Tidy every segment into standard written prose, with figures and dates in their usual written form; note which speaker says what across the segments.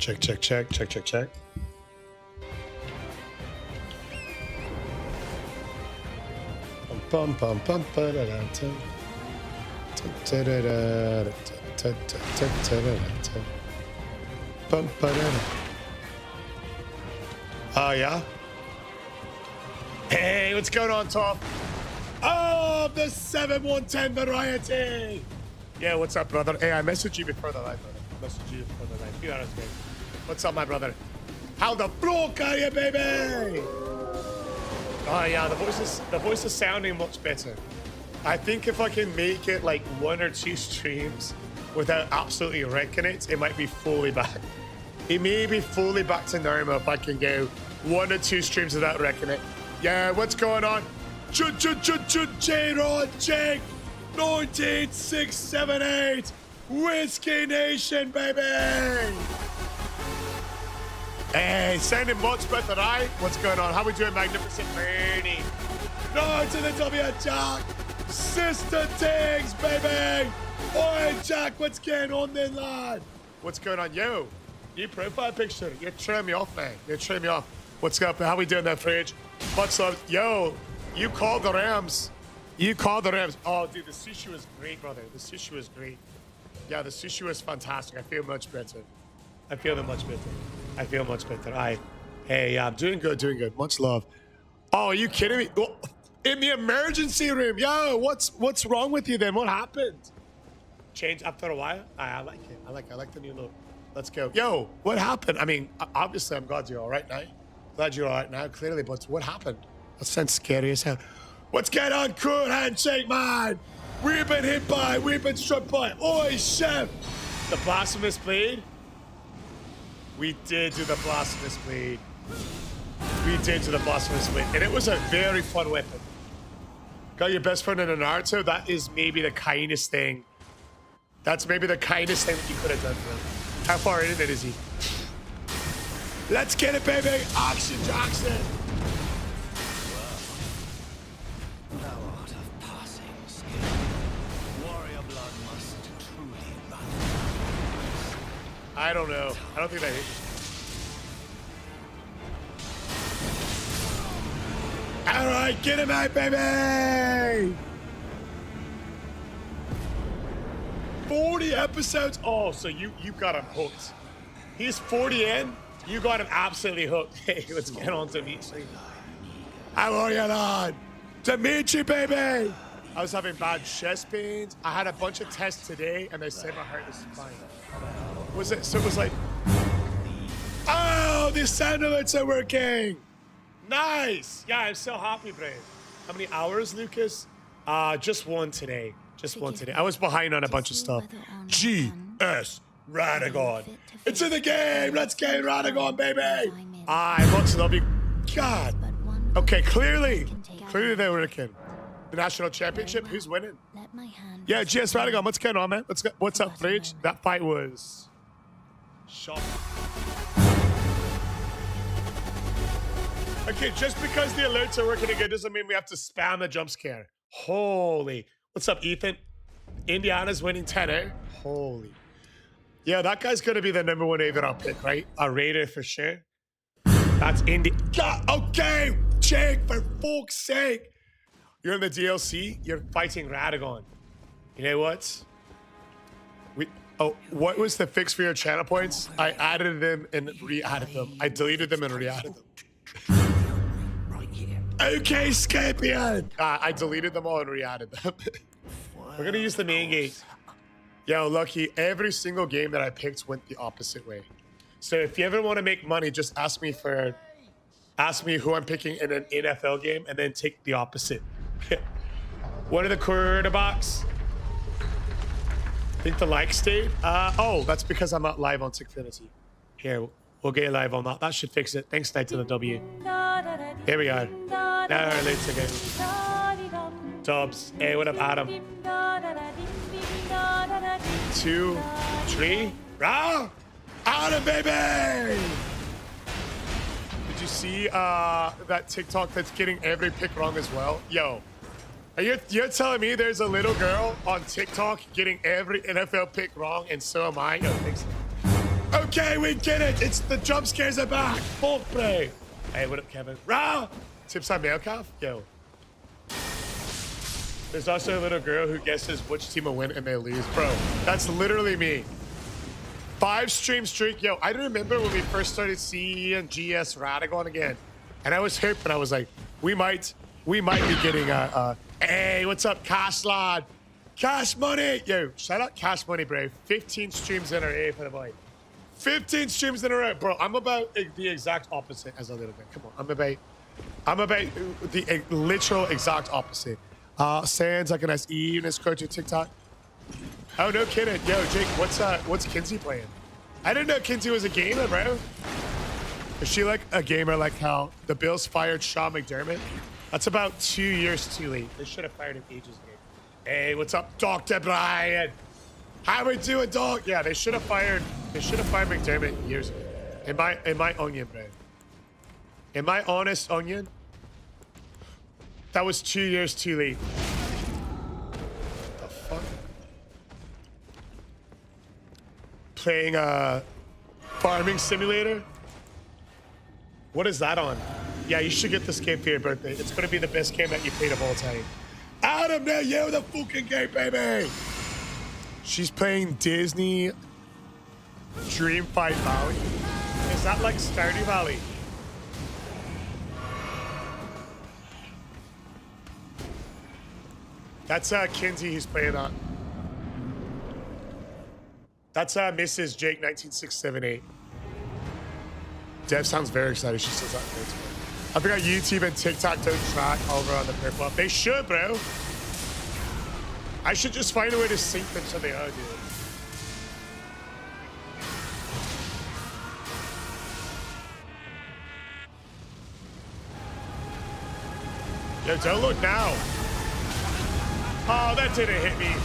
Speaker 1: Check, check, check, check, check, check. Bum bum bum ba da da da. Da da da da da da da da da. Bum ba da da. Oh yeah. Hey, what's going on, Tom? Oh, the 7110 variety. Yeah, what's up, brother? Hey, I messaged you before the live, brother. Messaged you before the live. You know what I'm saying? What's up, my brother? How the block are you, baby? Oh yeah, the voice is sounding much better. I think if I can make it like 1 or 2 streams without absolutely wrecking it, it might be fully back. It may be fully back to normal if I can go 1 or 2 streams without wrecking it. Yeah, what's going on? J-Rod Jake 19678 Whiskey Nation, baby! Hey, sounding much better, right? What's going on? How we doing, Magnificent Bernie? No to the W, Jack! Sister Tiggs, baby! Oi, Jack, what's going on then, lad? What's going on? Yo, new profile picture. You're turning me off, man. You're turning me off. What's up? How we doing there, Fridge? Much love. Yo, you called the Rams. You called the Rams. Oh, dude, the sushi was great, brother. The sushi was great. Yeah, the sushi was fantastic. I feel much better. I feel much better. I feel much better. Hey, yeah, I'm doing good, doing good. Much love. Oh, are you kidding me? Oh, in the emergency room. Yo, what's wrong with you then? What happened? Change after a while? I like it. I like the new look. Let's go. Yo, what happened? I mean, obviously, I'm glad you're all right now. Glad you're all right now, clearly, but what happened? That sounds scary as hell. What's going on, cool handshake, man? We've been hit by, we've been struck by. Oi, chef! The blasphemous blade? We did do the blasphemous blade. We did do the blasphemous blade, and it was a very fun weapon. Got your best friend in a Naruto? That is maybe the kindest thing. That's maybe the kindest thing that you could have done for him. How far into it is he? Let's get it, baby! Action Jackson!
Speaker 2: Thou art of passing skill. Warrior blood must truly run.
Speaker 1: I don't know. I don't think that hit. All right, get him out, baby! 40 episodes. Oh, so you got him hooked. He's 40 in. You got him absolutely hooked. Hey, let's get on to Dimitri. How are you, lad? Dimitri, baby! I was having bad chest pains. I had a bunch of tests today, and they said my heart is fine. Was it? So it was like, oh, the sound alerts are working. Nice. Yeah, I'm so happy, Brave. How many hours, Lucas? Just one today. Just one today. I was behind on a bunch of stuff. GS Radagon. It's in the game. Let's get Radagon, baby. I much love you. God. Okay, clearly they were working. The national championship. Who's winning? Yeah, GS Radagon. What's going on, man? What's up, Fridge? That fight was shocking. Okay, just because the alerts are working again doesn't mean we have to spam the jump scare. Holy. What's up, Ethan? Indiana's winning 10-0. Holy. Yeah, that guy's going to be the #1 overall pick, right? A Raider for sure. That's Indy. God, okay, Jake, for fuck's sake. You're in the DLC. You're fighting Radagon. You know what? What was the fix for your channel points? I added them and re-added them. I deleted them and re-added them. Okay, Scorpion. I deleted them all and re-added them. We're gonna use the main gate. Yo, Lucky, every single game that I picked went the opposite way. So if you ever want to make money, just ask me who I'm picking in an NFL game and then take the opposite. One of the quarterbacks. I think the like stayed. Oh, that's because I'm not live on Tickfinity. Here, we'll get live on that. That should fix it. Thanks, Knight to the W. Here we are. Now our leads again. Dubs. Hey, what up, Adam? 2, 3. Rah! Adam, baby! Did you see that TikTok that's getting every pick wrong as well? Yo, you're telling me there's a little girl on TikTok getting every NFL pick wrong, and so am I? Yo, thanks. Okay, we get it. It's the jump scares are back. Full play. Hey, what up, Kevin? Rah! Tips on male calf? Yo. There's also a little girl who guesses which team will win and they lose. Bro, that's literally me. 5 stream streak. Yo, I remember when we first started CE and GS Radagon again. And I was hyped, but I was like, we might be getting hey, what's up, Cash Lad? Cash Money. Yo, shout out Cash Money, bro. 15 streams in a row for the boy. 15 streams in a row. Bro, I'm about the exact opposite as a little bit. Come on, I'm about the literal exact opposite. Sans, like a nice E in his coaching TikTok. Oh, no kidding. Yo, Jake, what's Kinsey playing? I didn't know Kinsey was a gamer, bro. Is she like a gamer like how the Bills fired Sean McDermott? That's about 2 years too late. They should have fired him ages ago. Hey, what's up, Dr. Brian? How we doing, dog? Yeah, they should have fired McDermott years ago. In my onion, bro. In my honest onion, that was 2 years too late. What the fuck? Playing a farming simulator? What is that on? Yeah, you should get this game for your birthday. It's gonna be the best game that you played of all time. Adam, now you the fucking game, baby! She's playing Disney Dreamfight Valley. Is that like Stardew Valley? That's Kinsey who's playing that. That's Mrs. Jake 19678. Dev sounds very excited. She says that. I forgot YouTube and TikTok don't track over on the purple. They should, bro. I should just find a way to sync them so they are, dude. Yo, don't look now. Oh, that didn't hit me.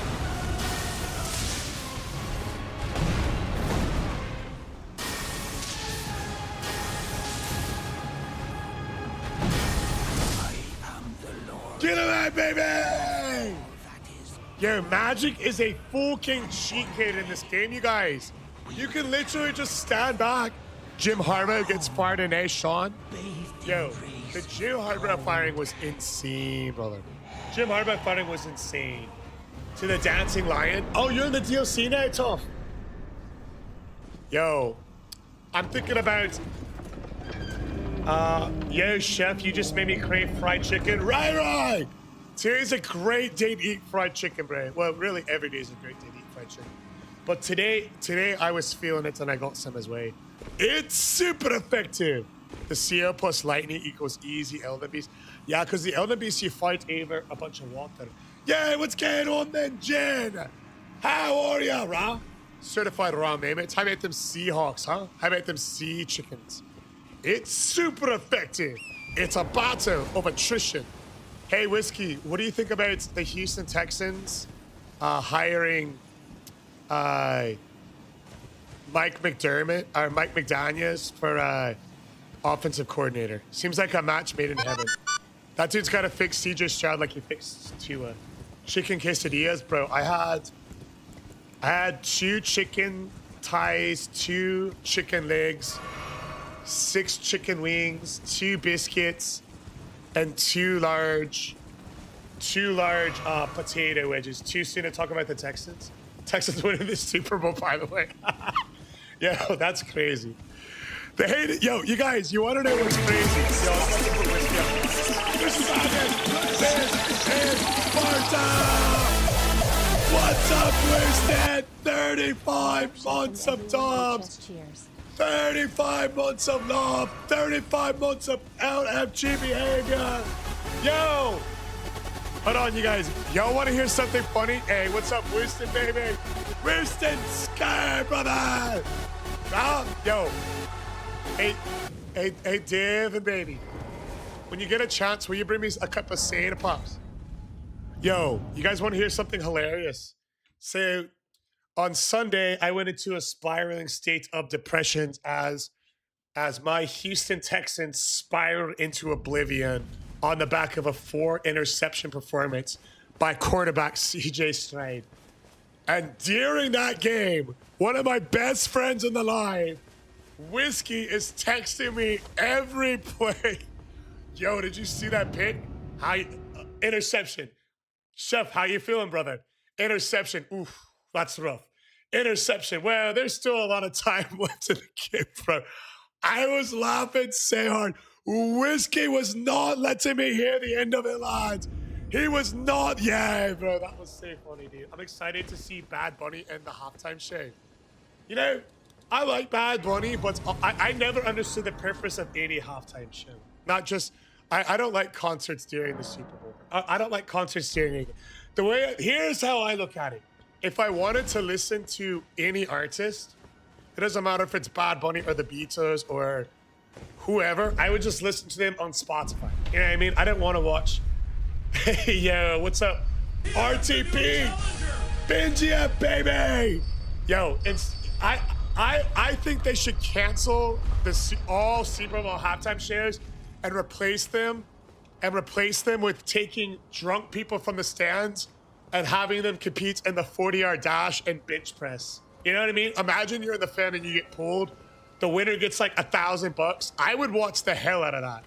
Speaker 1: Get away, baby! Yo, magic is a fucking cheat code in this game, you guys. You can literally just stand back. Jim Harbaugh gets fired in A. Sean. Yo, the Jim Harbaugh firing was insane, brother. Jim Harbaugh firing was insane. To the Dancing Lion. Oh, you're in the DLC now, tough. Yo, I'm thinking about... yo, chef, you just made me crave fried chicken. Right. Today's a great day to eat fried chicken, bro. Well, really, every day is a great day to eat fried chicken. But today I was feeling it and I got some as well. It's super effective. The CO plus lightning equals easy Elden Beast. Yeah, because the Elden Beast, you fight over a bunch of water. Yeah, what's going on then, Jen? How are ya, Ra? Certified raw mates. How about them Seahawks, huh? How about them sea chickens? It's super effective. It's a battle of attrition. Hey, Whiskey, what do you think about the Houston Texans hiring Mike McDermott or Mike McDaniels for offensive coordinator? Seems like a match made in heaven. That dude's got to fix CJ Stroud like he fixed Tua. Chicken quesadillas, bro. I had 2 chicken thighs, 2 chicken legs, 6 chicken wings, 2 biscuits, and 2 large potato wedges. Too soon to talk about the Texans. Texans winning the Super Bowl, by the way. Yo, that's crazy. They hate it. Yo, you guys, you want to know what's crazy? Yo, I'm about to put whiskey up. This is Sparta! What's up, Winston? 35 months of dubs. 35 months of love. 35 months of LFG behavior. Yo! Hold on, you guys. Y'all want to hear something funny? Hey, what's up, Winston, baby? Winston Sky, brother! Yo. Hey, Devin, baby. When you get a chance, will you bring me a cup of Santa Pops? Yo, you guys want to hear something hilarious? So, on Sunday, I went into a spiraling state of depression as my Houston Texans spiraled into oblivion on the back of a 4 interception performance by quarterback CJ Stroud. And during that game, one of my best friends in the line, Whiskey, is texting me every play. Yo, did you see that pick? Interception. Chef, how you feeling, brother? Interception. Oof, that's rough. Interception. Well, there's still a lot of time left in the game, bro. I was laughing so hard. Whiskey was not letting me hear the end of it, lads. He was not. Yeah, bro, that was so funny, dude. I'm excited to see Bad Bunny in the halftime show. You know, I like Bad Bunny, but I never understood the purpose of any halftime show. Not just, I don't like concerts during the Super Bowl. I don't like concerts during it. Here's how I look at it. If I wanted to listen to any artist, it doesn't matter if it's Bad Bunny or the Beatles or whoever, I would just listen to them on Spotify. You know what I mean? I didn't want to watch. Hey, yo, what's up? RTP! Benji up, baby! Yo, I think they should cancel all Super Bowl halftime shows and replace them with taking drunk people from the stands and having them compete in the 40-yard dash and bench press. You know what I mean? Imagine you're in the fan and you get pulled. The winner gets like $1,000. I would watch the hell out of that.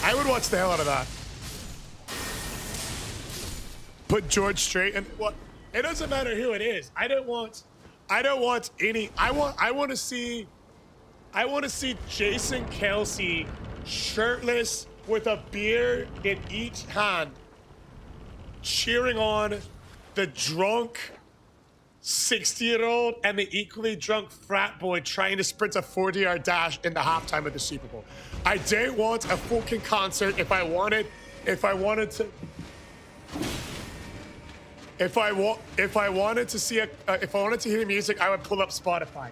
Speaker 1: I would watch the hell out of that. Put George Strait and what? It doesn't matter who it is. I want to see Jason Kelsey shirtless with a beer in each hand, cheering on the drunk 60-year-old and the equally drunk frat boy trying to sprint a 40-yard dash in the halftime of the Super Bowl. I don't want a fucking concert. If I wanted to hear music, I would pull up Spotify.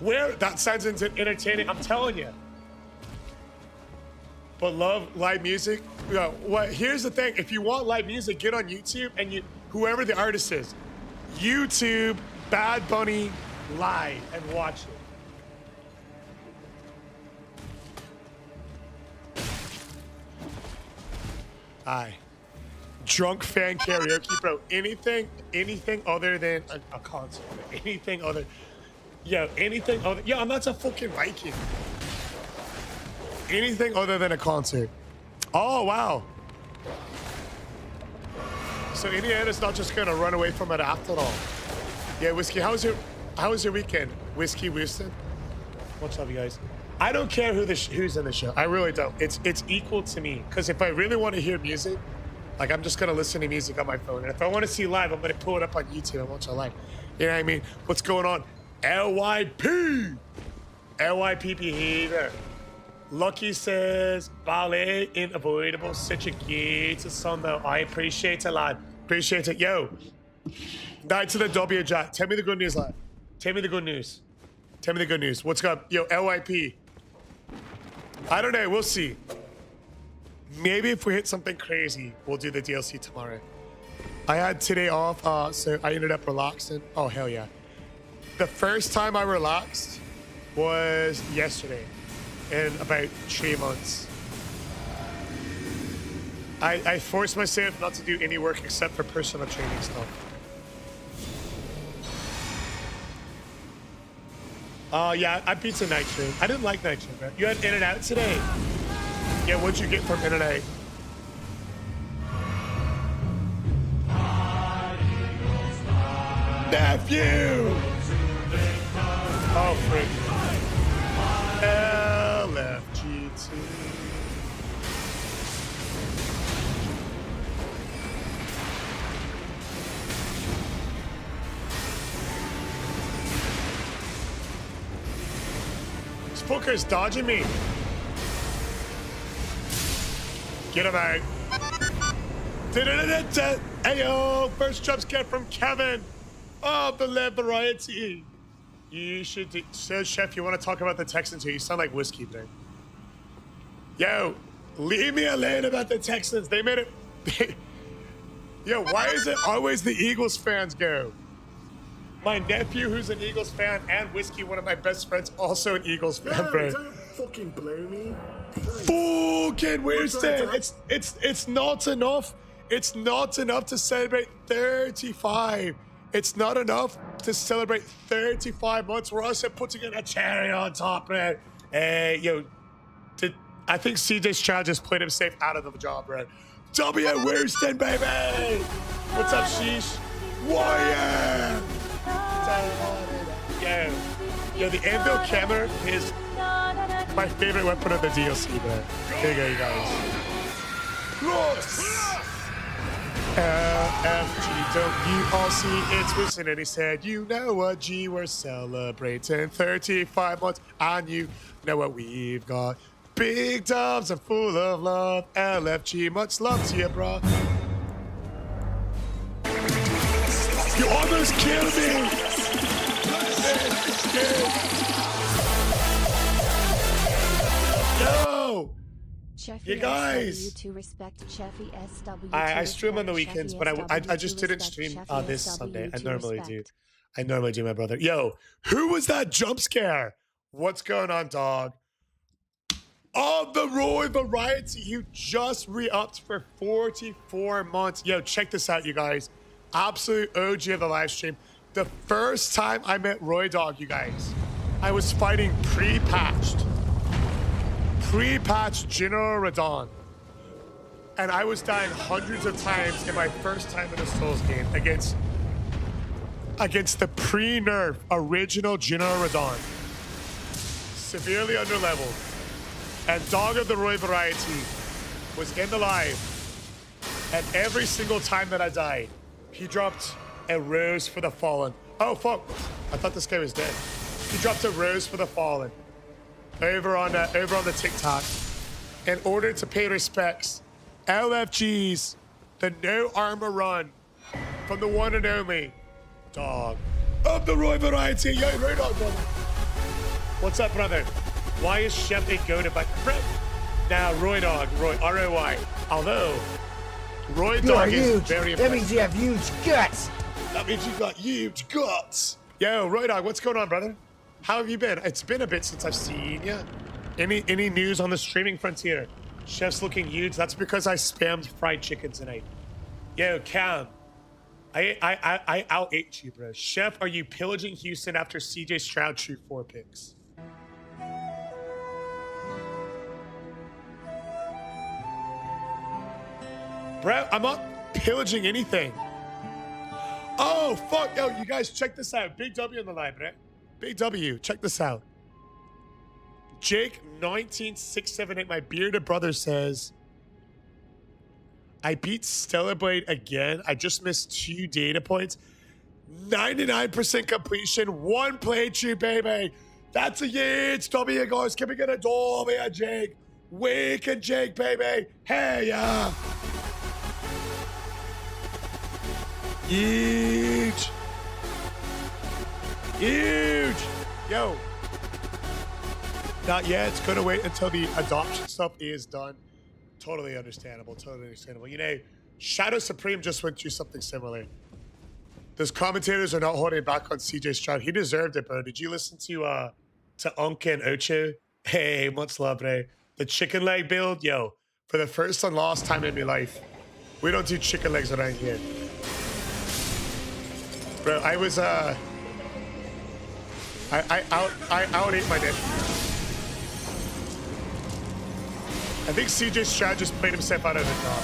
Speaker 1: That sounds entertaining, I'm telling you. But love live music. Here's the thing: if you want live music, get on YouTube and whoever the artist is, YouTube Bad Bunny live and watch it. Aye. Drunk fan karaoke, bro. Anything other than a concert. Anything other. Yo, I'm not a fucking Viking. Anything other than a concert. Oh, wow. So Indiana's not just gonna run away from it after all. Yeah, Whiskey, how was your weekend? Whiskey Houston? What's up, you guys? I don't care who's in the show. I really don't. It's equal to me. Because if I really want to hear music, like, I'm just gonna listen to music on my phone. And if I want to see live, I'm gonna pull it up on YouTube and watch it live. You know what I mean? What's going on? LYP behavior. Lucky says, ballet unavoidable, such a good song though. I appreciate it, lad. Appreciate it. Yo, night to the W, Jack. Tell me the good news, lad. Tell me the good news. Tell me the good news. What's up? Yo, LYP. I don't know. We'll see. Maybe if we hit something crazy, we'll do the DLC tomorrow. I had today off, so I ended up relaxing. Oh, hell yeah. The first time I relaxed was yesterday. In about 3 months. I forced myself not to do any work except for personal training stuff. Oh yeah, I beat a night train. I didn't like night train, bro. You had In-N-Out today. Yeah, what'd you get from In-N-Out? Nephew! Oh, frick. LFG2. This fucker's dodging me. Get him out. Ayo, first jump scare from Kevin. Oh, the lead variety. You should do, so Chef, you want to talk about the Texans here? You sound like Whiskey, dude. Yo, leave me alone about the Texans. They made it. Yo, why is it always the Eagles fans go? My nephew, who's an Eagles fan, and Whiskey, one of my best friends, also an Eagles fan, bro.
Speaker 3: Don't fucking blow me.
Speaker 1: Fucking Winston. It's not enough. It's not enough to celebrate 35. It's not enough to celebrate 35 months. We're also putting in a cherry on top, man. Hey, yo, I think CJ Stroud just played him safe out of the job, bro. W. Wooston, baby! What's up, Sheesh? Warrior! Yo, the anvil camera is my favorite weapon of the DLC, bro. There you go, you guys. Ross! LFG, don't you all see it's Wooston? And he said, you know what, G, we're celebrating 35 months, and you know what we've got. Big dubs are full of love. LFG, much love to you, bro. You almost killed me. Yo, you guys. I stream on the weekends, but I just didn't stream this Sunday. I normally do. I normally do, my brother. Yo, who was that jump scare? What's going on, dog? Of the Roy variety, you just re-upped for 44 months. Yo, check this out, you guys. Absolute OG of the live stream. The first time I met Roy Dog, you guys, I was fighting pre-patched General Radon. And I was dying hundreds of times in my first time in a Souls game against the pre-nerf original General Radon. Severely underleveled. And Dog of the Roy variety was in the live, and every single time that I died, he dropped a rose for the fallen. Oh fuck! I thought this guy was dead. He dropped a rose for the fallen over on the TikTok in order to pay respects. LFG's the no armor run from the one and only Dog of the Roy variety. Yo, Roy Dog, brother. What's up, brother? Why is Chef a goated by now Roy Dog, Roy R-O-Y. Although Roy Dog is very impressive.
Speaker 3: That means you have huge guts.
Speaker 1: That means you got huge guts. Yo, Roy Dog, what's going on, brother? How have you been? It's been a bit since I've seen you. Any news on the streaming frontier? Chef's looking huge. That's because I spammed fried chicken tonight. Yo, Cam, I out-ate you, bro. Chef, are you pillaging Houston after CJ Stroud shoot 4 picks? Bro, I'm not pillaging anything. Oh, fuck. Yo, you guys, check this out. Big W on the line, bro. Big W. Check this out. Jake 19678, my bearded brother, says, I beat Stellar Blade again. I just missed 2 data points. 99% completion. 1 playthrough, baby. That's a huge W, guys. Can we get a W, Jake? Wicked Jake, baby. Hey, yeah. Huge. Huge. Yo. Not yet. It's going to wait until the adoption stuff is done. Totally understandable. Totally understandable. You know, Shadow Supreme just went through something similar. Those commentators are not holding back on CJ Stroud. He deserved it, bro. Did you listen to Unke and Ocho? Hey, much love, bro. The chicken leg build, yo. For the first and last time in my life, we don't do chicken legs around here. Bro, I was I out-ate my nephew. I think CJ Stroud just played himself out of the job.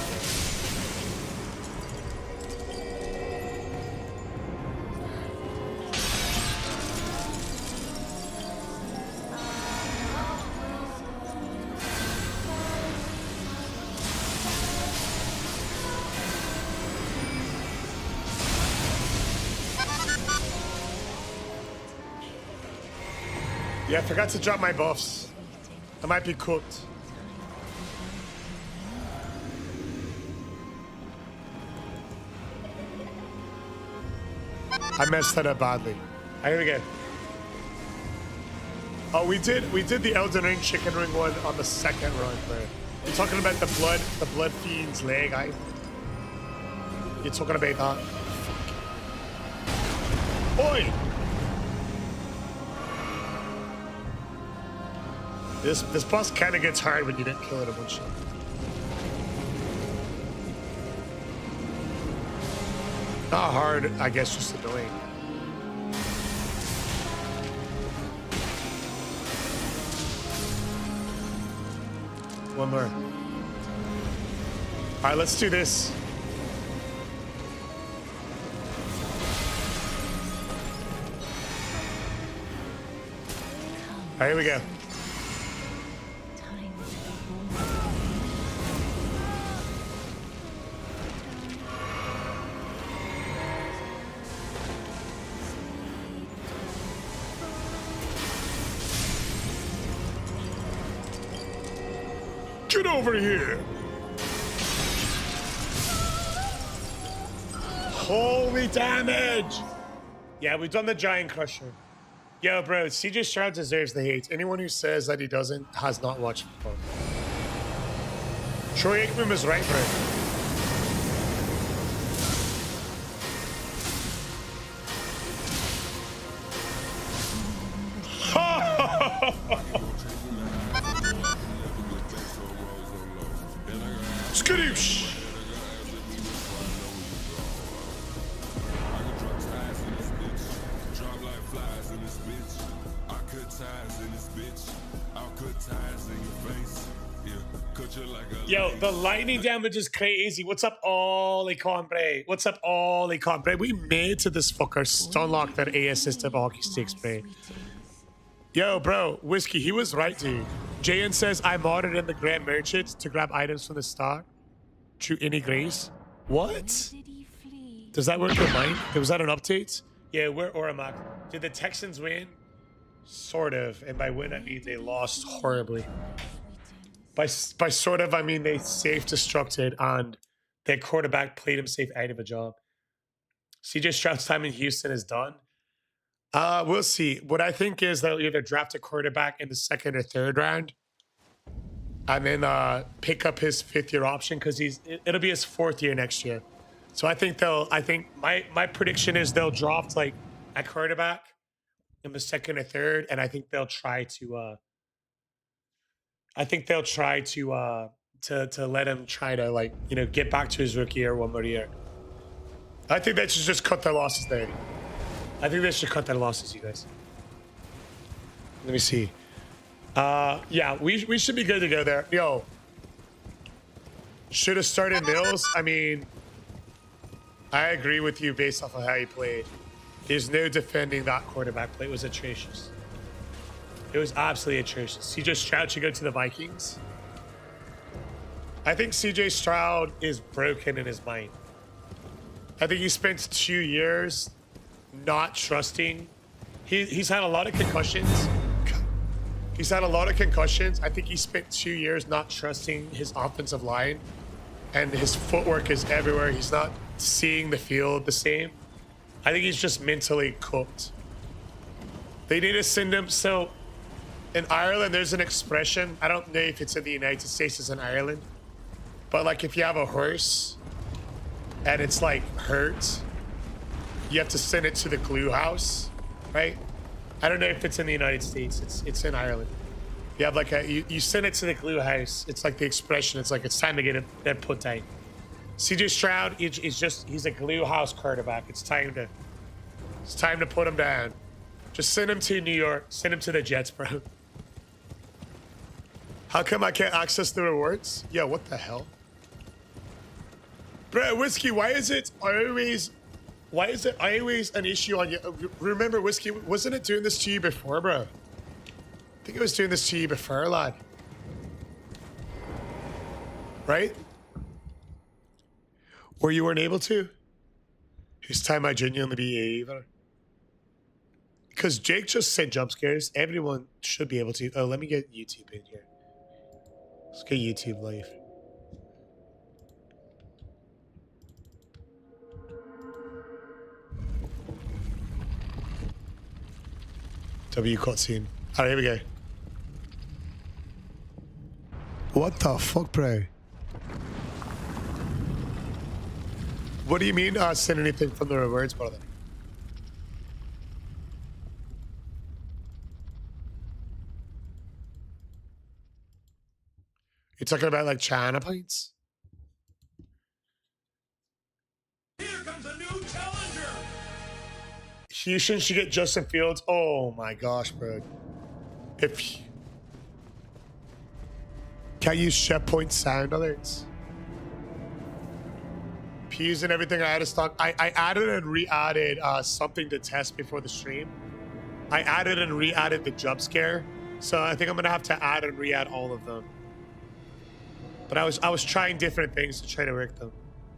Speaker 1: Yeah, I forgot to drop my buffs. I might be cooked. I messed that up badly. Here we go. Oh, we did the Elden Ring chicken ring one on the second run, bro. You're talking about the blood fiend's leg, eh? You're talking about that? Oi! This boss kind of gets hard when you didn't kill it a bunch. Not hard, I guess, just annoying. One more. All right, let's do this. All right, here we go. Get over here. Holy damage. Yeah, we've done the Giant Crusher. Yo, bro, CJ Stroud deserves the hate. Anyone who says that he doesn't has not watched football. Troy Aikman was right, bro. Skadoosh! Yo, the lightning damage is crazy. What's up, Ollie Combre? What's up, Ollie Combre? We made to this fucker stunlock that A assisted hockey stick spray. Yo, bro, Whiskey, he was right, dude. JN says, I modded in the Grand Merchant to grab items from the stock. True any grace. What? Does that work with mine? Was that an update? Yeah, we're Oramak. Did the Texans win? Sort of. And by win, I mean they lost horribly. By sort of, I mean they safe destructed and their quarterback played him safe out of a job. CJ Stroud's time in Houston is done. We'll see. What I think is they'll either draft a quarterback in the 2nd or 3rd round and then pick up his 5th-year option because it'll be his 4th year next year. So I think my prediction is they'll draft like a quarterback in the 2nd or 3rd, and I think they'll try to to let him try to, like, you know, get back to his rookie year one more year. I think they should just cut their losses there. I think they should cut their losses, you guys. Let me see. Yeah, we should be good to go there. Yo, should have started Mills. I mean, I agree with you based off of how he played. There's no defending that quarterback play. It was atrocious. It was absolutely atrocious. CJ Stroud should go to the Vikings. I think CJ Stroud is broken in his mind. I think he spent 2 years not trusting. He's had a lot of concussions. I think he spent 2 years not trusting his offensive line, and his footwork is everywhere. He's not seeing the field the same. I think he's just mentally cooked. They need to send him. So in Ireland, there's an expression. I don't know if it's in the United States, it's in Ireland. But like if you have a horse and it's like hurt, you have to send it to the glue house, right? I don't know if it's in the United States. It's in Ireland. You have like you send it to the glue house. It's like the expression. It's like it's time to get it put down. CJ Stroud he's a glue house quarterback. It's time to put him down. Just send him to New York. Send him to the Jets, bro. How come I can't access the rewards? Yo, what the hell? Bro, Whiskey, why is it always an issue on you? Remember, Whiskey, wasn't it doing this to you before, bro? I think it was doing this to you before, lad. Right? Or you weren't able to? Whose time I genuinely be either? Because Jake just said jump scares. Everyone should be able to. Oh, let me get YouTube in here. Let's get YouTube live. W cutscene. All right, here we go. What the fuck, bro? What do you mean send anything from the rewards, brother? You're talking about like China pints?
Speaker 2: Here comes a new challenge.
Speaker 1: Houston should get Justin Fields. Oh my gosh, bro. If can't use SharePoint sound alerts. Peas and everything I added stock. I added and re-added something to test before the stream. I added and re-added the jump scare. So I think I'm gonna have to add and re-add all of them. But I was trying different things to try to work them.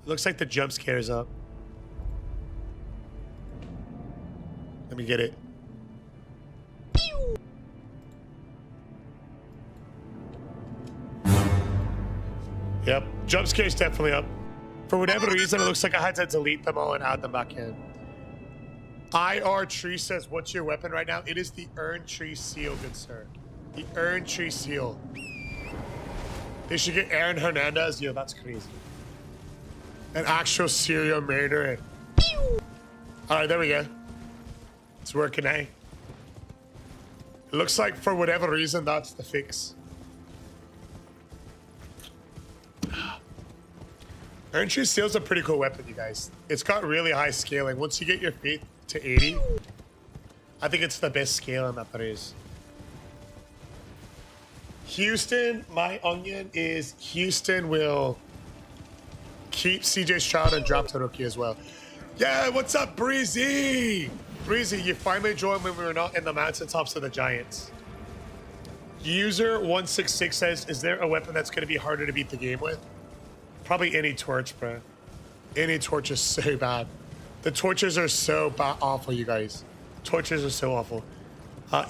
Speaker 1: It looks like the jump scare is up. Let me get it. Yep, jump scare is definitely up. For whatever reason, it looks like I had to delete them all and add them back in. Erdtree says, what's your weapon right now? It is the Erdtree Seal, good sir. The Erdtree Seal. They should get Aaron Hernandez. Yo, that's crazy. An actual serial murderer. All right, there we go. It's working, eh? It looks like for whatever reason, that's the fix. Erdtree Seal's a pretty cool weapon, you guys. It's got really high scaling. Once you get your feet to 80, I think it's the best scaling that there is. Houston, my onion is Houston will keep CJ Stroud and drop to rookie as well. Yeah, what's up, Breezy? Breezy, you finally joined when we were not in the mountaintops of the Giants. User 166 says, is there a weapon that's going to be harder to beat the game with? Probably any torch, bro. Any torch is so bad. The torches are so awful, you guys. Torches are so awful.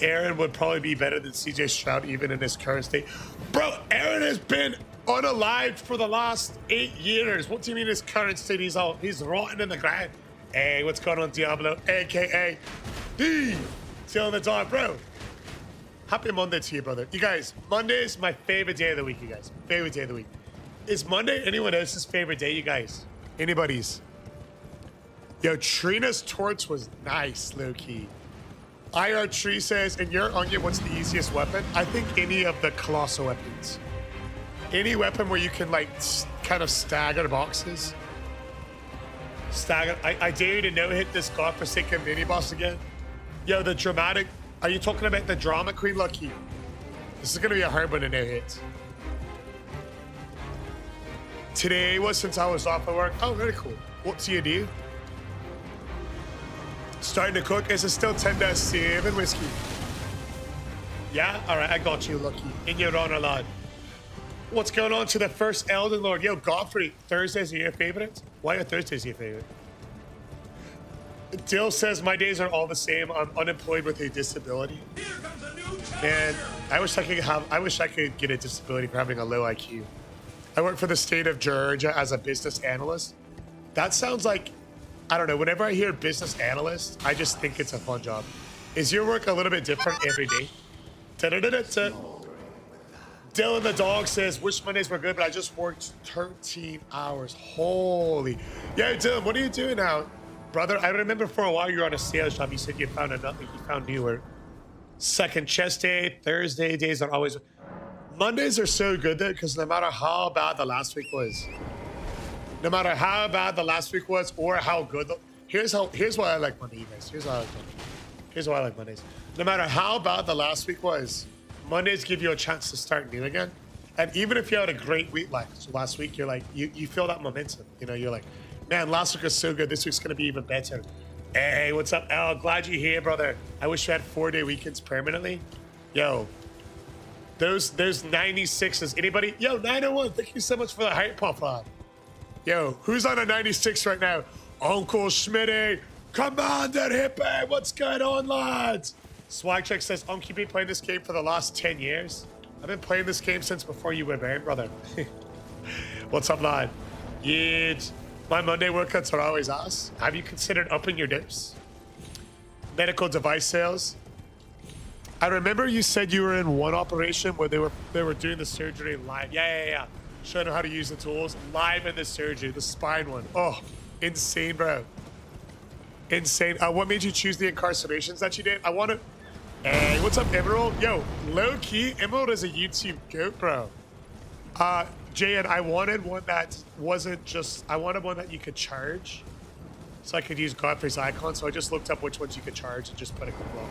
Speaker 1: Aaron would probably be better than CJ Stroud even in his current state. Bro, Aaron has been unalived for the last 8 years. What do you mean his current state? He's rotten in the ground. Hey, what's going on, Diablo? AKA D. Still in the dark, bro. Happy Monday to you, brother. You guys, Monday is my favorite day of the week, you guys. Favorite day of the week. Is Monday anyone else's favorite day, you guys? Anybody's? Yo, Trina's torch was nice, low-key. Erdtree says, in your onion, what's the easiest weapon? I think any of the colossal weapons. Any weapon where you can, like, kind of stagger boxes. Stagger. I dare you to no-hit this godforsaken mini-boss again. Yo, the dramatic... Are you talking about the drama queen, Lucky? This is going to be a hard one to no-hit. Today was since I was off at work. Oh, very cool. What do you do? Starting to cook. Is it still 10-7 whiskey? Yeah? All right, I got you, Lucky. In your honor, lad. What's going on to the first Elden Lord? Yo, Godfrey, Thursdays are your favorite? Why are Thursdays your favorite? Dill says, my days are all the same. I'm unemployed with a disability. And I wish I could get a disability for having a low IQ. I work for the state of Georgia as a business analyst. That sounds like, I don't know, whenever I hear business analyst, I just think it's a fun job. Is your work a little bit different every day? Dylan the dog says, wish Mondays were good, but I just worked 13 hours. Holy. Yeah, Dylan, what are you doing now? Brother, I remember for a while you were on a sales job. You said you found new work. Second chest day, Thursday days are always... Mondays are so good though, because no matter how bad the last week was, or how good, here's why I like Monday, you guys. Here's why I like Mondays. No matter how bad the last week was, Mondays give you a chance to start new again. And even if you had a great week like last week, you're like, you feel that momentum. You know, you're like, man, last week was so good. This week's gonna be even better. Hey, what's up, Al? Glad you're here, brother. I wish you had 4-day weekends permanently. Yo. Those 96s. Anybody? Yo, 901. Thank you so much for the hype pop on. Yo, who's on a 96 right now? Uncle Schmitty. Commander Hippie. What's going on, lads? Swag Check says, Uncle, been playing this game for the last 10 years. I've been playing this game since before you were born, brother. What's up, lad? Yeah. My Monday workouts are always us. Have you considered upping your dips? Medical device sales. I remember you said you were in one operation where they were doing the surgery live. Yeah. Showing them how to use the tools live in the surgery, the spine one. Oh, insane, bro. Insane. What made you choose the incarcerations that you did? I want to... Hey, what's up, Emerald? Yo, low-key, Emerald is a YouTube goat, bro. Jay, and I wanted one that wasn't just... I wanted one that you could charge. So I could use Godfrey's icon. So I just looked up which ones you could charge and just put a couple on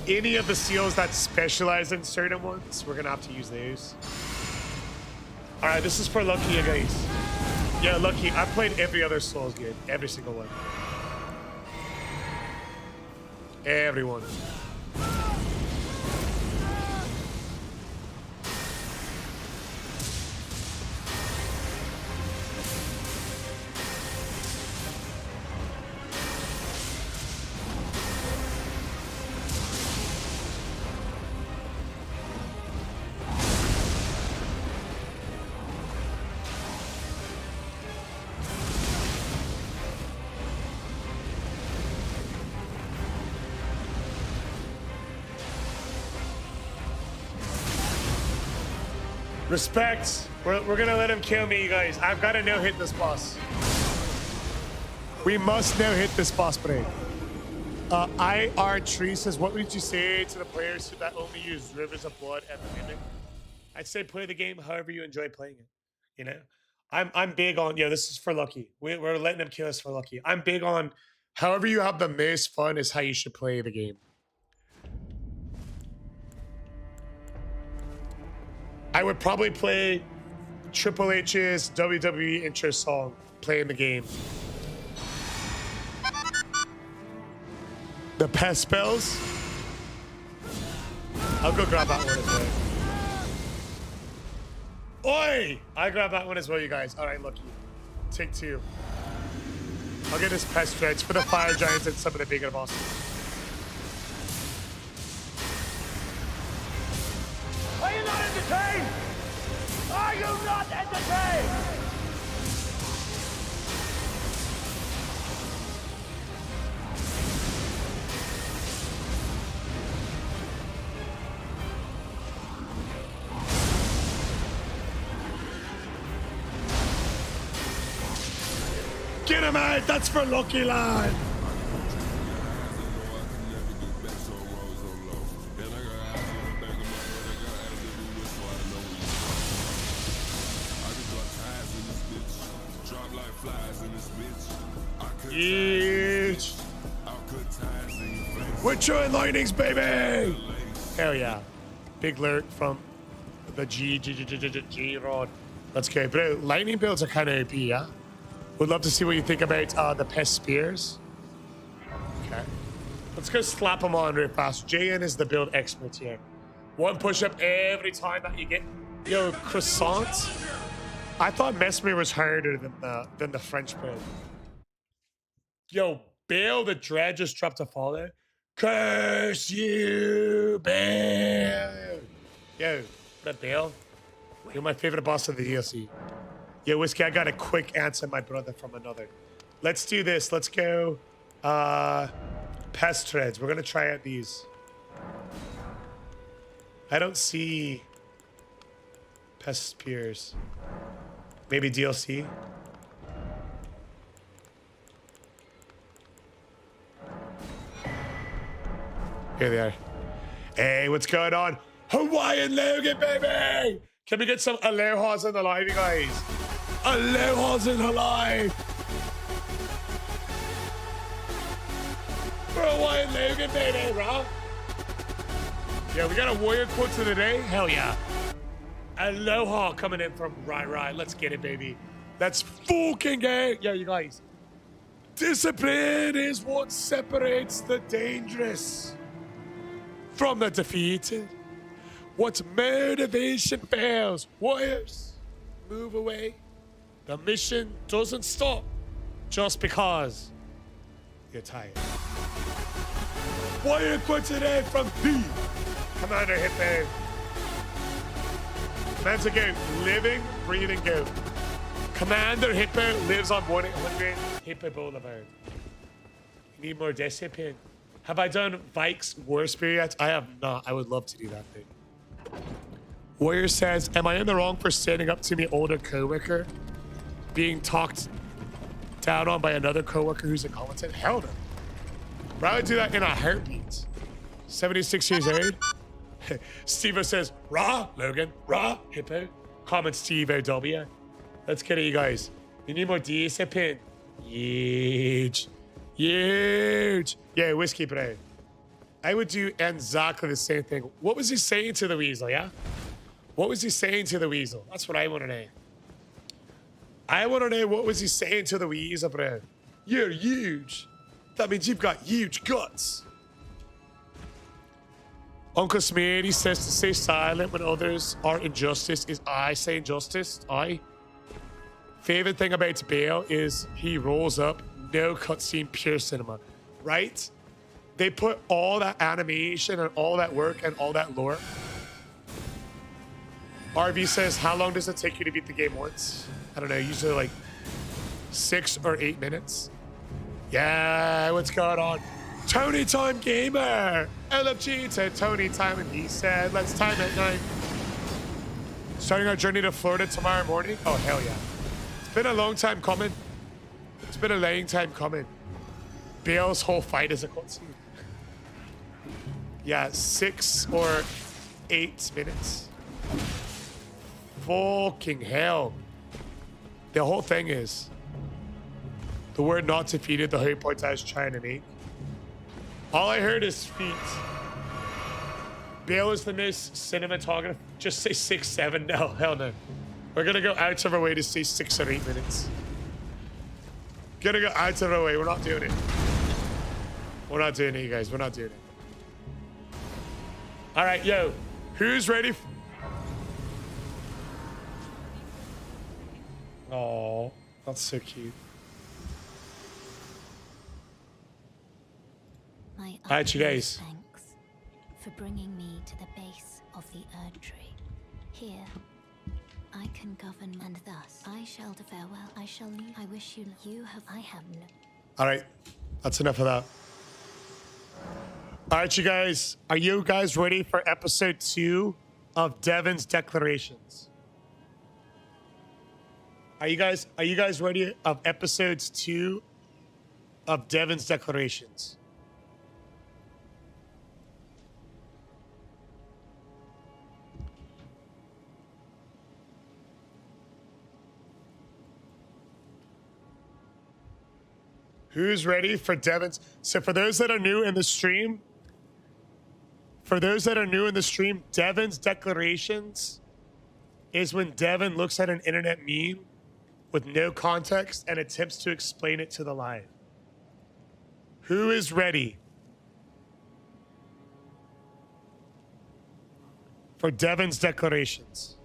Speaker 1: there. Any of the seals that specialize in certain ones, we're gonna have to use those. All right, this is for Lucky, you guys. Yeah, Lucky, I played every other Souls game, every single one. Everyone. Respect. We're gonna let him kill me, you guys. I've got to no-hit this boss. We must no-hit this boss break. Erdtree says, what would you say to the players that only use Rivers of Blood at the beginning? I'd say play the game however you enjoy playing it. You know, I'm big on, this is for Lucky. We're letting him kill us for Lucky. I'm big on however you have the most fun is how you should play the game. I would probably play Triple H's WWE intro song playing the game. The pest spells. I'll go grab that one as well. Oi! I grab that one as well, you guys. All right, Lucky. Take two. I'll get this pest stretch for the fire giants and some of the bigger bosses.
Speaker 2: Are you not entertained? Are you not entertained?
Speaker 1: Get him out! That's for Lucky Lad! Huge. We're throwing lightnings, baby! Hell yeah. Big lurk from the G rod. Let's go. But lightning builds are kind of OP, yeah? Would love to see what you think about the pest spears. Okay. Let's go slap them on real fast. JN is the build expert here. One push-up every time that you get. Yo, croissant. I thought Mesmer was harder than the French build. Yo, Bale the Dread just dropped a follow. Curse you, Bale! Yo, what up, Bale? You're my favorite boss of the DLC. Yo, Whiskey, I got a quick answer, my brother, from another. Let's do this. Let's go. Pest Treads. We're going to try out these. I don't see Pest Spears. Maybe DLC. Here they are. Hey, what's going on? Hawaiian Logan, baby! Can we get some Aloha's in the live, you guys? Aloha's in the live! For Hawaiian Logan, baby, bro. Yeah, we got a warrior quote of the day. Hell yeah. Aloha coming in from Right. Let's get it, baby. Let's fucking get. Yeah, you guys. Discipline is what separates the dangerous from the defeated. What motivation fails, warriors, move away. The mission doesn't stop just because you're tired. Warrior quote today from the Commander Hippo. Commander Goat, living, breathing goat. Commander Hippo lives on 1-800 Hippo Boulevard. You need more discipline. Have I done Vike's War Spear yet? I have not. I would love to do that thing. Warrior says, am I in the wrong for standing up to my older coworker being talked down on by another coworker who's a combatant? Hell no. Bro, I would do that in a heartbeat. 76 years old. Steve-O says, raw, Logan, raw, Hippo. Comment Steve-O-W. Let's get it, you guys. You need more discipline. Huge. Huge. Yeah, whiskey bread. I would do exactly the same thing. What was he saying to the weasel, yeah? What was he saying to the weasel? That's what I want to know. I want to know what was he saying to the weasel, bro. You're huge. That means you've got huge guts. Uncle Smeary says to stay silent when others are injustice is I say injustice. I. Favorite thing about Bale is he rolls up, no cutscene, pure cinema. Right? They put all that animation and all that work and all that lore. RV says, how long does it take you to beat the game once? I don't know, usually like 6 or 8 minutes. Yeah, what's going on? Tony Time Gamer! LFG to Tony Time, and he said, let's time it 9. Starting our journey to Florida tomorrow morning? Oh, hell yeah. It's been a long time coming. It's been a long time coming. Bale's whole fight is a cutscene. Yeah, 6 or 8 minutes. Fucking hell. The whole thing is the word not defeated, the whole point I was trying to make. All I heard is feet. Bale is the most cinematographer. Just say 6, 7. No, hell no. We're gonna go out of our way to say 6 or 8 minutes. Gonna go out of our way. We're not doing it. We're not doing it, you guys. We're not doing it. All right, yo. Who's ready? Oh, that's so cute.
Speaker 4: My
Speaker 1: All right, you guys.
Speaker 4: thanks for bringing me to the base of the Erdtree. Here, I can govern, and thus I shall do farewell. I shall leave. I wish you. You have. I have no.
Speaker 1: All right, that's enough of that. All right, you guys. Are you guys ready for episode 2 of Devon's Declarations? Are you guys ready of episodes 2 of Devon's Declarations? Who's ready for Devon's? So for those that are new in the stream, Devon's Declarations is when Devon looks at an internet meme with no context and attempts to explain it to the live. Who is ready for Devon's Declarations?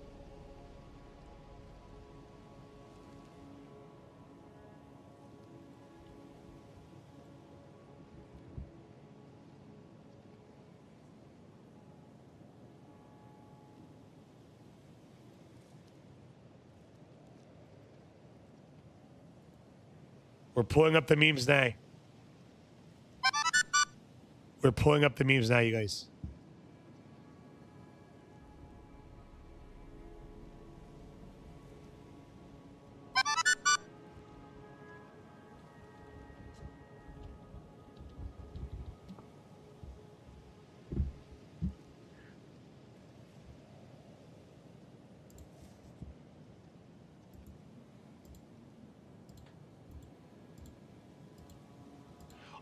Speaker 1: We're pulling up the memes now. We're pulling up the memes now, you guys.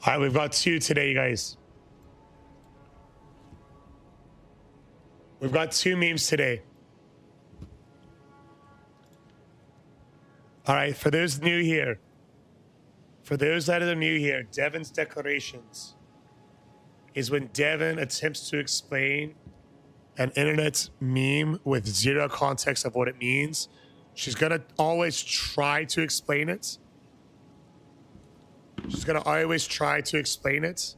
Speaker 1: All right, we've got 2 today, you guys. We've got 2 memes today. All right, for those new here, for those that are new here, Devon's Declarations is when Devon attempts to explain an internet meme with zero context of what it means. She's gonna always try to explain it. She's gonna always try to explain it.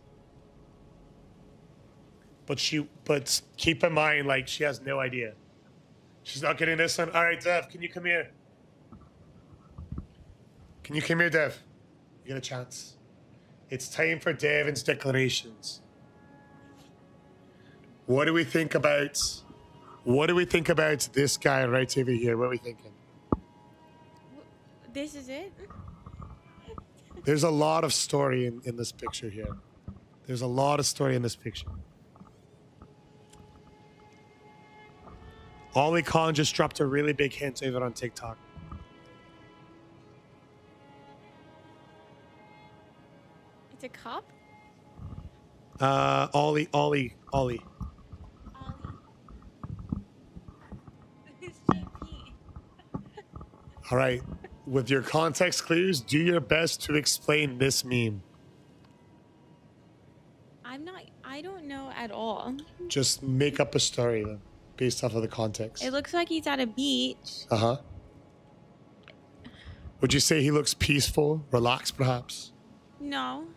Speaker 1: But keep in mind, like, she has no idea. She's not getting this one. All right, Dev, can you come here? Can you come here, Dev? You get a chance. It's time for Devon's Declarations. What do we think about this guy right over here? What are we thinking?
Speaker 5: This is it?
Speaker 1: There's a lot of story in this picture here. There's a lot of story in this picture. Ollie Khan just dropped a really big hint over on TikTok.
Speaker 5: To cop?
Speaker 1: Ollie.
Speaker 5: Ollie. Who's JP?
Speaker 1: All right. With your context clues, do your best to explain this meme.
Speaker 5: I don't know at all.
Speaker 1: Just make up a story then, based off of the context.
Speaker 5: It looks like he's at a beach.
Speaker 1: Uh-huh. Would you say he looks peaceful, relaxed, perhaps?
Speaker 5: No.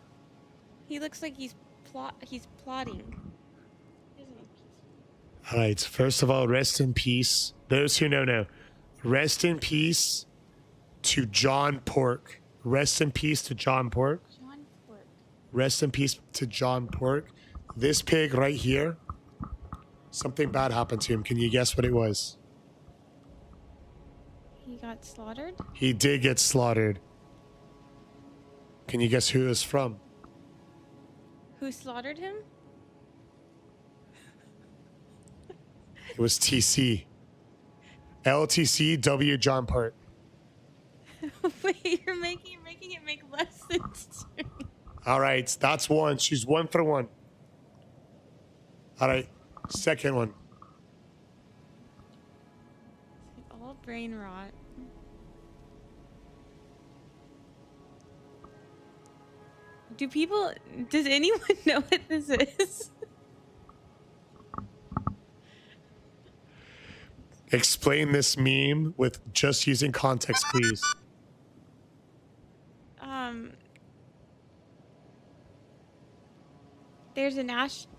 Speaker 5: He looks like he's plotting. He doesn't look peaceful.
Speaker 1: All right. First of all, rest in peace. Those who know. Rest in peace to John Pork. Rest in peace to John Pork.
Speaker 5: John Pork.
Speaker 1: Rest in peace to John Pork. This pig right here, something bad happened to him. Can you guess what it was?
Speaker 5: He got slaughtered?
Speaker 1: He did get slaughtered. Can you guess who it was from?
Speaker 5: Who slaughtered him?
Speaker 1: It was TC. LTCW John Pork.
Speaker 5: Wait, you're making it make less sense to me.
Speaker 1: All right, that's one. She's 1 for 1. All right, second one.
Speaker 5: All brain rot. Does anyone know what this is?
Speaker 1: Explain this meme with just using context, please.
Speaker 5: There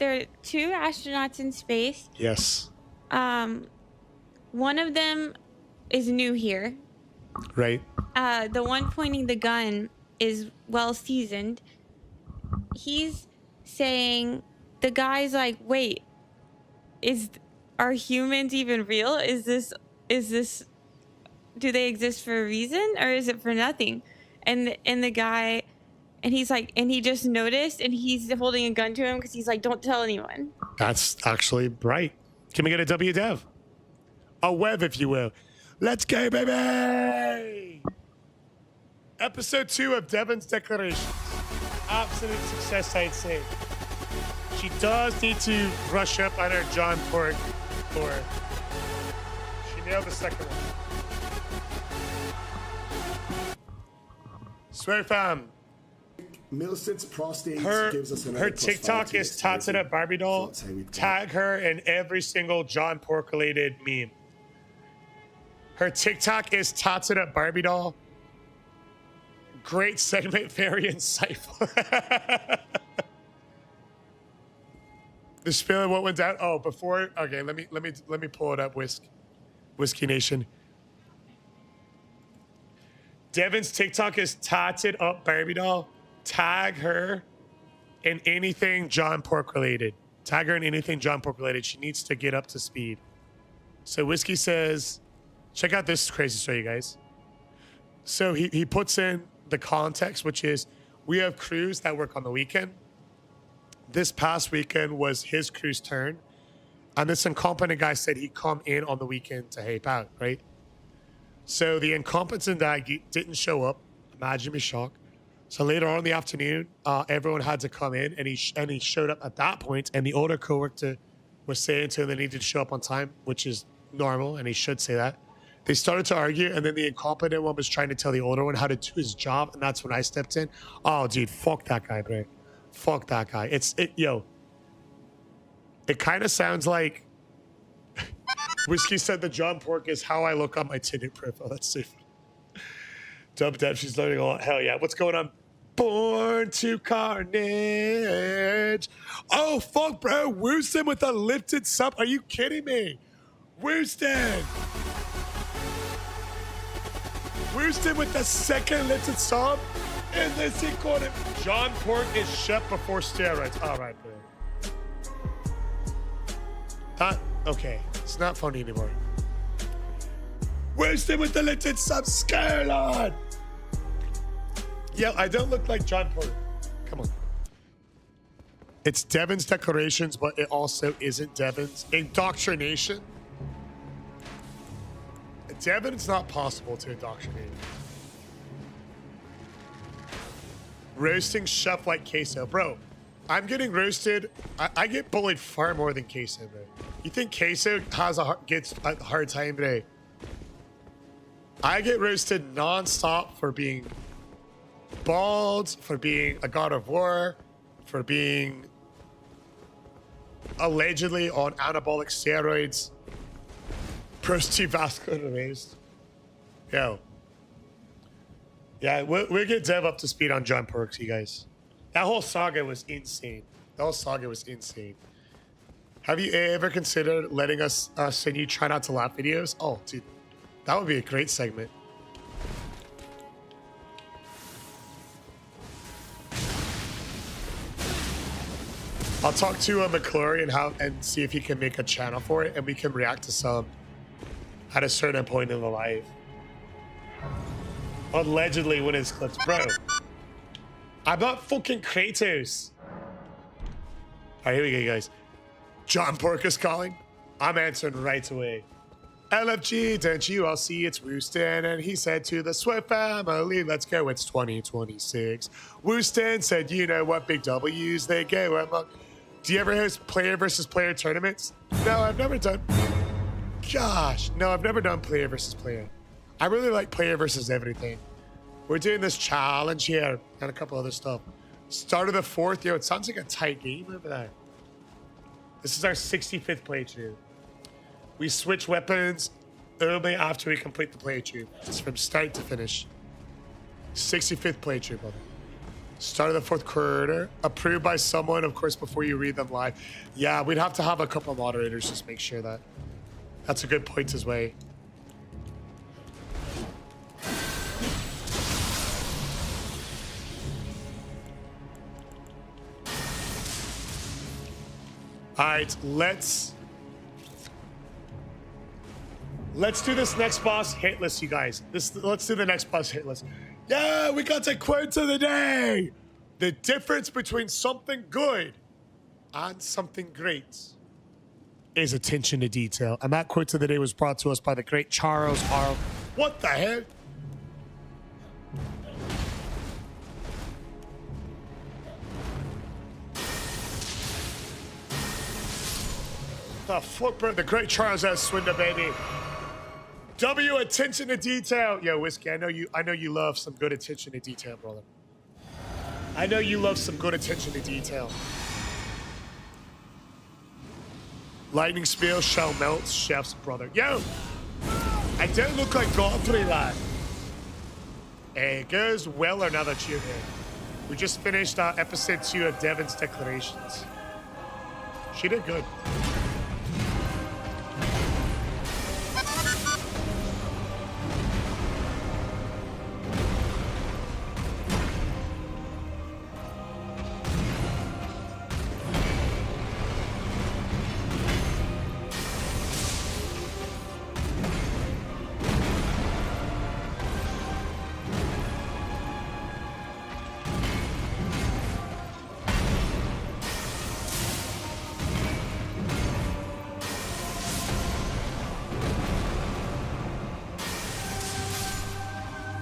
Speaker 5: are 2 astronauts in space.
Speaker 1: Yes.
Speaker 5: One of them is new here.
Speaker 1: Right.
Speaker 5: The one pointing the gun is well seasoned. He's saying, the guy's like, wait, are humans even real? Is this, do they exist for a reason or is it for nothing? And the guy, and he's like, and he just noticed and he's holding a gun to him because he's like, don't tell anyone.
Speaker 1: That's actually right. Can we get a W Dev? A web, if you will. Let's go, baby! Episode 2 of Devon's Declarations. Absolute success, I'd say. She does need to brush up on her John Pork lore. She nailed the second one. Swear fam.
Speaker 6: Millicent's prostate
Speaker 1: Her
Speaker 6: gives us another
Speaker 1: TikTok is Tatted Up Barbie doll.
Speaker 6: So that's how we've got-
Speaker 1: Tag her in every single John Pork related meme. Her TikTok is Tatted Up Barbie doll. Great segment, very insightful. The spill of what went down. Oh, before. Okay, let me pull it up. Whiskey Nation. Devon's TikTok is Tatted Up Barbie doll. Tag her in anything John Pork related. Tag her in anything John Pork related. She needs to get up to speed. So Whiskey says, check out this crazy story, you guys. So he puts in the context, which is we have crews that work on the weekend. This past weekend was his crew's turn. And this incompetent guy said he'd come in on the weekend to help out, right? So the incompetent guy didn't show up. Imagine me shocked. So later on in the afternoon, everyone had to come in, and he showed up at that point. And the older coworker was saying to him they needed to show up on time, which is normal, and he should say that. They started to argue, and then the incompetent one was trying to tell the older one how to do his job, and that's when I stepped in. Oh, dude, fuck that guy, bro. Fuck that guy. It kind of sounds like Whiskey said the John Pork is how I look on my Tinder profile. That's so funny. Dub Dev, she's learning a lot. Hell yeah. What's going on? Born to Carnage. Oh, fuck, bro. Wooston with a lifted sub. Are you kidding me? Wooston. Wooston with the second lifted sub. And this he called him. John Pork is chef before steroids. All right, bro. Okay. It's not funny anymore. Wooston with the lifted sub. Skyline. Yeah, I don't look like John Porter. Come on. It's Devon's Declarations, but it also isn't Devon's indoctrination. Devon, it's not possible to indoctrinate. Roasting chef like queso. Bro, I'm getting roasted. I get bullied far more than queso, bro. You think queso gets a hard time today? I get roasted non-stop for being bald, for being a god of war, for being allegedly on anabolic steroids, vascular raised. Yo. Yeah, we'll get Dev up to speed on John Perks, you guys. That whole saga was insane. Have you ever considered letting us send you try not to laugh videos? Oh, dude, that would be a great segment. I'll talk to McClory and see if he can make a channel for it, and we can react to some at a certain point in the live. Allegedly when it's clips, bro. I'm not fucking Kratos. All right, here we go, guys. John Pork is calling. I'm answering right away. LFG, don't you all see it's Wooston? And he said to the Swift family, let's go, it's 2026. Wooston said, you know what big W's they go among. Do you ever host player versus player tournaments? No, I've never done. Gosh, no, I've never done player versus player. I really like player versus everything. We're doing this challenge here and a couple other stuff. Start of the 4th, yo, it sounds like a tight game over there. This is our 65th playthrough. We switch weapons only after we complete the playthrough. It's from start to finish. 65th playthrough, brother. Start of the 4th quarter. Approved by someone, of course, before you read them live. Yeah, we'd have to have a couple of moderators just make sure that. That's a good point as well. All right, let's do this next boss hit list, you guys. Let's do the next boss hit list. Yeah, we got the quote of the day. The difference between something good and something great is attention to detail. And that quote of the day was brought to us by the great Charles R. What the hell? The footprint, the great Charles S. Swinda, baby. W, attention to detail. Yo, Whiskey, I know you love some good attention to detail, brother. I know you love some good attention to detail. Lightning spill, shell melts, chef's brother. Yo, I don't look like Godfrey, lad. It goes well or now that you're here. We just finished episode 2 of Devon's Declarations. She did good.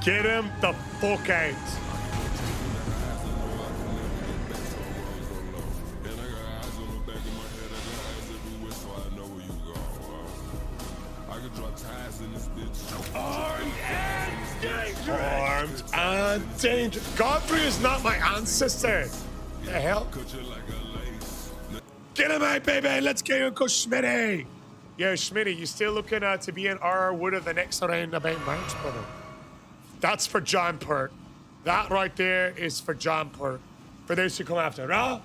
Speaker 1: Get him the fuck out. Armed and dangerous. Armed and dangerous. Godfrey is not my ancestor. The hell? Get him out, baby. Let's get Uncle Schmitty. Yo, Schmitty, you still looking to be in our Wood of the next round about March, brother? That's for John Pert. That right there is for John Pert. For those who come after. Right?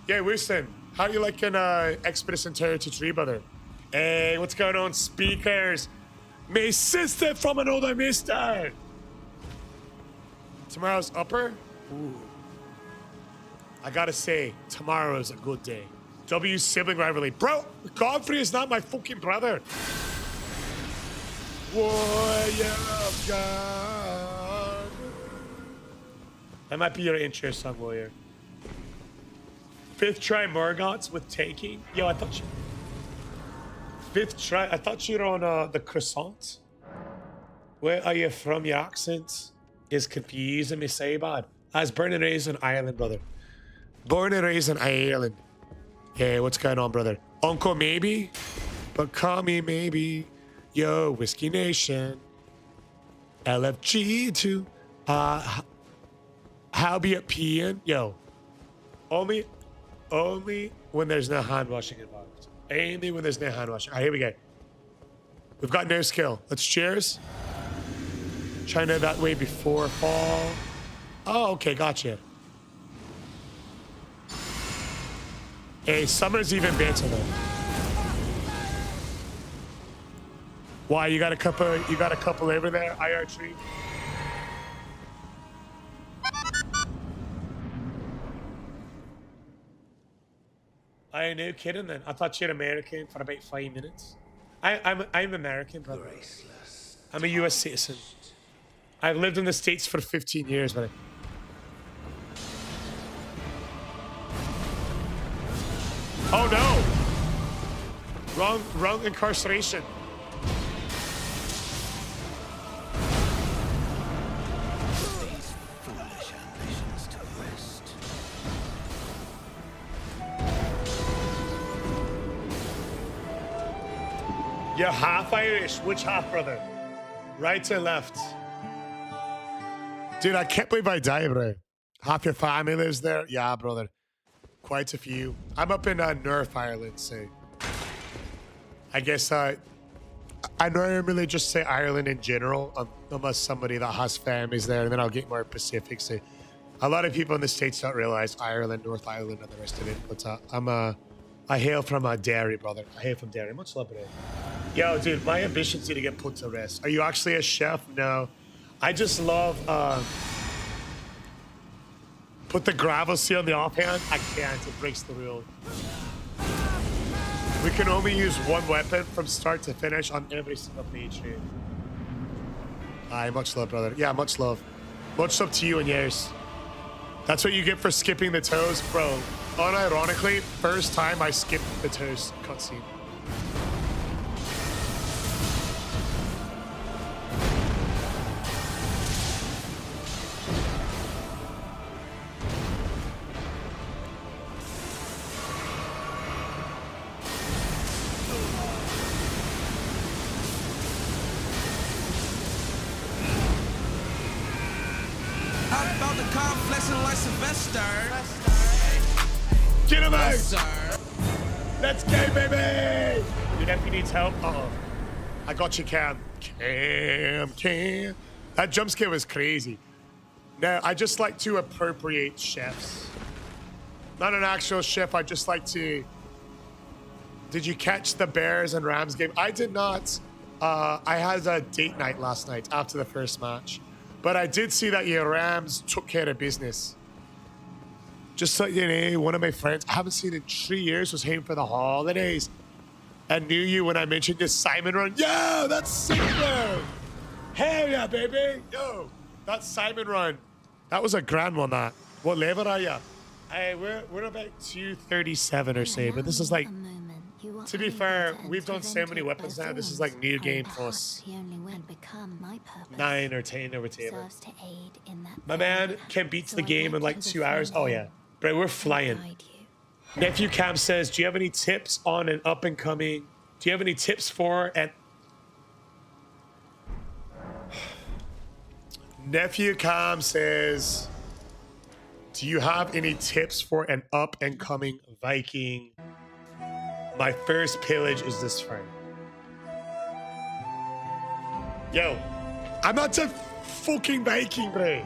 Speaker 1: Yeah, Wilson, how you liking Expedition Territory 3, brother? Hey, what's going on, speakers? My sister from another mister. Tomorrow's upper? Ooh. I gotta say, tomorrow's a good day. W sibling rivalry. Bro, Godfrey is not my fucking brother. Warrior of God. That might be your intro song, Warrior. 5th try Morgoth's with taking. Yo, I thought you... 5th try? I thought you were on the croissant. Where are you from? Your accent is confusing me so bad. I was born and raised in Ireland, brother. Born and raised in Ireland. Hey, what's going on, brother? Uncle maybe, but call me maybe. Yo, Whiskey Nation. LFG too. How be it peeing? Yo, only when there's no hand washing involved. Only when there's no hand washing. All right, here we go. We've got no skill. Let's cheers. China that way before fall. Oh, okay, gotcha. Hey, summer's even better though. Why you got a couple over there, Erdtree? I ain't no kidding then. I thought you're American for about 5 minutes. I'm American, brother.
Speaker 2: Graceless.
Speaker 1: I'm a US citizen. I've lived in the States for 15 years, buddy. Oh no! Wrong incarceration.
Speaker 2: These foolish ambitions to rest.
Speaker 1: You're half Irish. Which half, brother? Right or left? Dude, I can't believe I died, bro. Half your family lives there? Yeah, brother. Quite a few. I'm up in North Ireland, so I guess I normally just say Ireland in general, unless somebody that has families there, and then I'll get more specific. So a lot of people in the States don't realize Ireland, North Ireland, and the rest of it. But I hail from Derry, brother. I hail from Derry. Much love, bro. Yo, dude, my ambitions need to get put to rest. Are you actually a chef? No. I just love put the gravel seal on the offhand. I can't. It breaks the rule. We can only use one weapon from start to finish on every single page here. Aye, much love, brother. Yeah, much love. Much love to you and yours. That's what you get for skipping the toes, bro. Unironically, first time I skipped the toes cutscene.
Speaker 7: About the calm flexing like Sylvester.
Speaker 1: Get him out!
Speaker 7: Yes, sir.
Speaker 1: Let's go, baby! Dude, if he needs help, I got you, Cam. Cam. That jump scare was crazy. Now, I just like to appropriate chefs. Not an actual chef, I just like to... Did you catch the Bears and Rams game? I did not. I had a date night last night after the first match. But I did see that your Rams took care of business. Just so you know, one of my friends I haven't seen in 3 years was home for the holidays. And knew you when I mentioned this Simon run. Yo, that's sick, bro. Hell yeah, baby. Yo, that's Simon run. That was a grand one, that. What level are you? Hey, we're about 237 or so, but this is like... To be fair, we've done so many weapons now. This is like new game plus 9 or 10 or whatever. My man can beat the game in like 2 hours. Oh yeah, bro, we're flying. Nephew Cam says, "Do you have any tips on an up and coming? Do you have any tips for an?" Nephew Cam says, "Do you have any tips for an up and coming Viking? My first pillage is this frame." Yo, I'm not a fucking Viking, bro.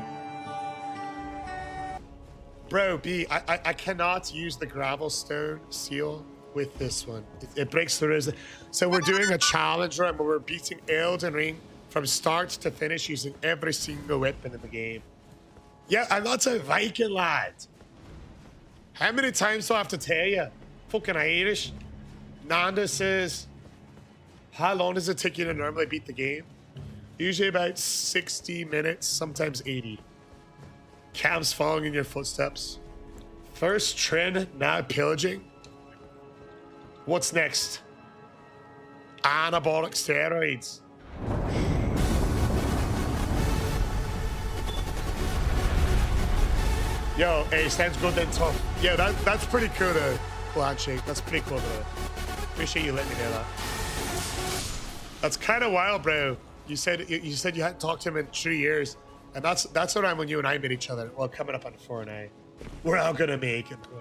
Speaker 1: Bro, B, I cannot use the gravel stone seal with this one. It breaks the rules. So we're doing a challenge run where we're beating Elden Ring from start to finish using every single weapon in the game. Yeah, I'm not a Viking, lad. How many times do I have to tell you? Fucking Irish. Nanda says, how long does it take you to normally beat the game? Usually about 60 minutes, sometimes 80. Cam's following in your footsteps. First trend, now pillaging. What's next? Anabolic steroids. Yo, hey, stands good then tough. Yeah, that's pretty cool to handshake. That's pretty cool, bro. Appreciate you letting me know that. That's kind of wild, bro. You said you hadn't talked to him in 3 years, and that's around when you and I met each other. Well, coming up on 4 and A. We're all gonna make it, bro.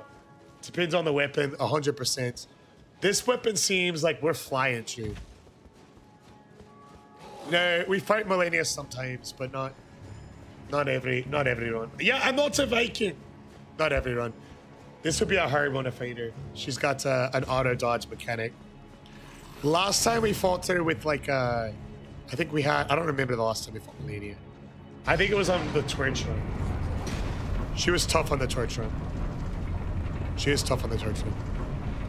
Speaker 1: Depends on the weapon, 100%. This weapon seems like we're flying through. No, we fight Millennia sometimes, but not every run. Yeah, I'm not a Viking. Not every run. This would be a hard one to fight her. She's got an auto dodge mechanic. Last time we fought her with like I think we had, I don't remember the last time we fought Millennia. I think it was on the torch run. She was tough on the torch run. She is tough on the torch run.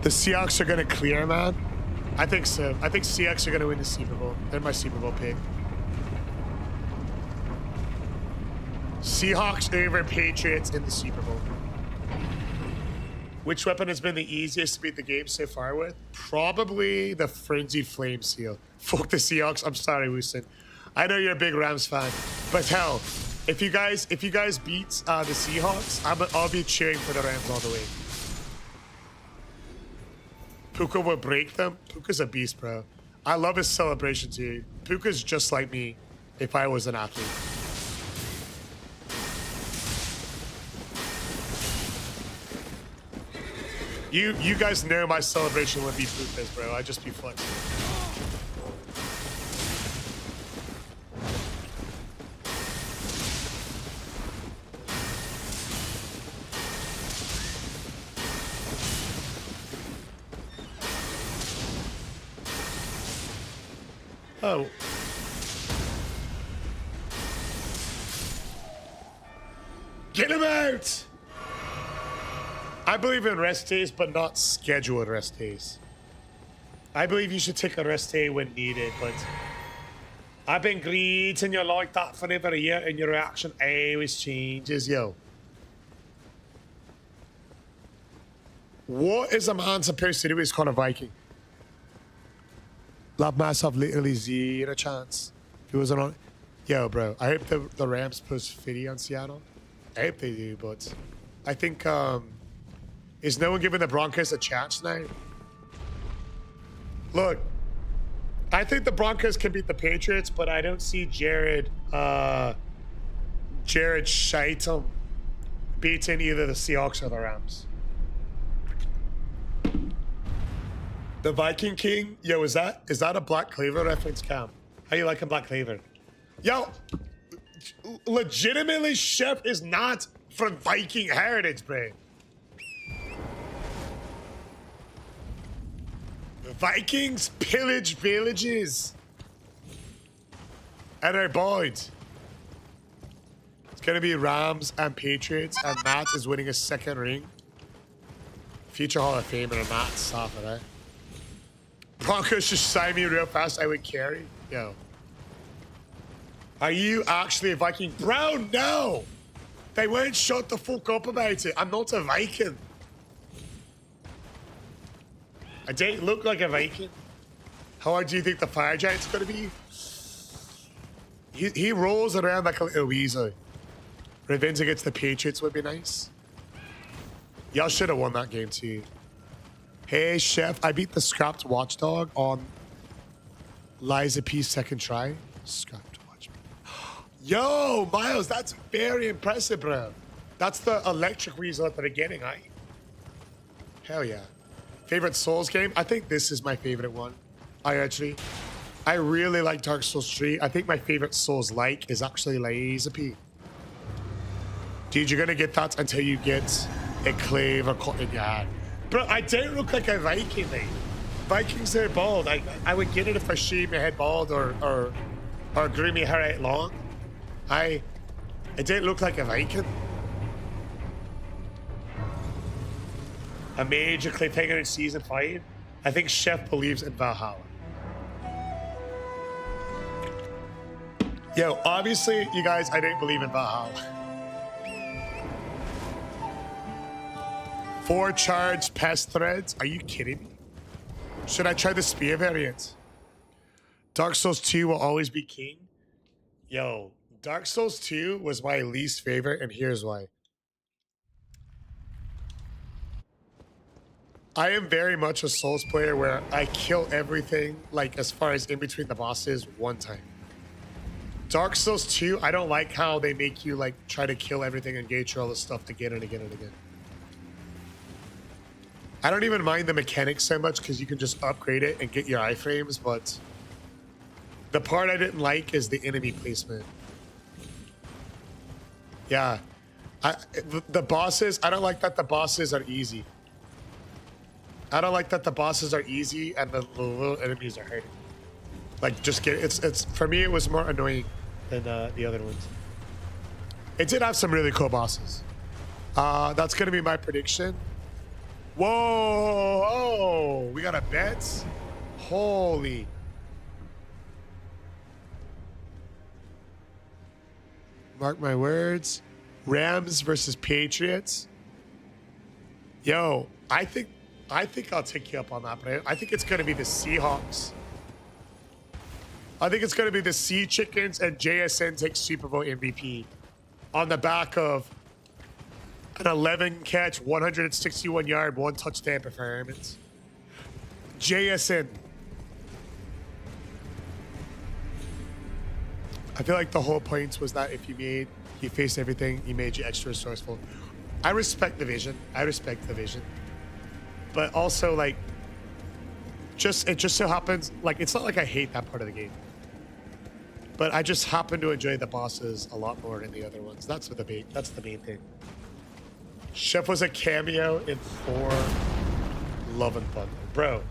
Speaker 1: The Seahawks are gonna clear, man. I think so. I think Seahawks are gonna win the Super Bowl. They're my Super Bowl pick. Seahawks over Patriots in the Super Bowl. Which weapon has been the easiest to beat the game so far with? Probably the Frenzied Flame Seal. Fuck the Seahawks. I'm sorry, Woosten. I know you're a big Rams fan, but hell, if you guys beat the Seahawks, I'll be cheering for the Rams all the way. Puka will break them. Puka's a beast, bro. I love his celebration too. Puka's just like me if I was an athlete. You guys know my celebration would be Puka's, bro. I'd just be flexing. Oh. Get him out! I believe in rest days, but not scheduled rest days. I believe you should take a rest day when needed, but I've been greeting you like that for over a year, and your reaction always changes, yo. What is a man supposed to do? He's called a Viking. Love myself literally zero chance. If he wasn't on, yo, bro. I hope the Rams post 50 on Seattle. I hope they do, but I think is no one giving the Broncos a chance now? Look, I think the Broncos can beat the Patriots, but I don't see Jared Scheitem beating either the Seahawks or the Rams. The Viking King, yo, is that a Black Clover reference, Cam? How you liking Black Clover? Yo, legitimately, Chef is not from Viking heritage, bro. The Vikings pillage villages and are bored. It's gonna be Rams and Patriots, and Matt is winning a second ring. Future Hall of Famer Matt Stafford, eh? Broncos just sign me real fast. I would carry. Yo. Are you actually a Viking? Bro, no! They won't shut the fuck up about it. I'm not a Viking. I don't look like a Viking. How hard do you think the Fire Giant's gonna be? He rolls around like a little weasel. Revenge against the Patriots would be nice. Y'all should have won that game too. Hey, Chef, I beat the Scrapped Watchdog on Liza P's second try. Scrapped Watchdog. Yo, Miles, that's very impressive, bro. That's the electric weasel at the beginning, eh? Hell yeah. Favorite Souls game? I think this is my favorite one. I really like Dark Souls 3. I think my favorite Souls-like is actually Liza P. Dude, you're gonna get that until you get a clave or cut in your hand. Bro, I don't look like a Viking, mate. Vikings are bald. I would get it if I shaved my head bald or grew my hair out long. I don't look like a Viking. A major cliffhanger in season 5. I think Chef believes in Valhalla. Yo, obviously, you guys, I don't believe in Valhalla. 4 charged pest threads? Are you kidding me? Should I try the spear variant? Dark Souls 2 will always be king. Yo, Dark Souls 2 was my least favorite, and here's why. I am very much a Souls player where I kill everything, like as far as in between the bosses, one time. Dark Souls 2, I don't like how they make you like try to kill everything and gauge all this stuff again and again and again. I don't even mind the mechanics so much because you can just upgrade it and get your iframes, but the part I didn't like is the enemy placement. Yeah. The bosses, I don't like that the bosses are easy. I don't like that the bosses are easy and the little enemies are hurting. Like, just get it's for me, it was more annoying than the other ones. It did have some really cool bosses. That's gonna be my prediction. Whoa! Oh, we got a bet. Holy! Mark my words. Rams versus Patriots. Yo, I think I'll take you up on that, but I think it's gonna be the Seahawks. I think it's going to be the Sea Chickens and JSN takes Super Bowl MVP on the back of an 11 catch, 161 yard, 1 touchdown performance. JSN. I feel like the whole point was that if you faced everything, you made you extra resourceful. I respect the vision. But also, like, it just so happens, like, it's not like I hate that part of the game. But I just happen to enjoy the bosses a lot more than the other ones. That's the main thing. Chef was a cameo in Thor: Love and Thunder. Bro,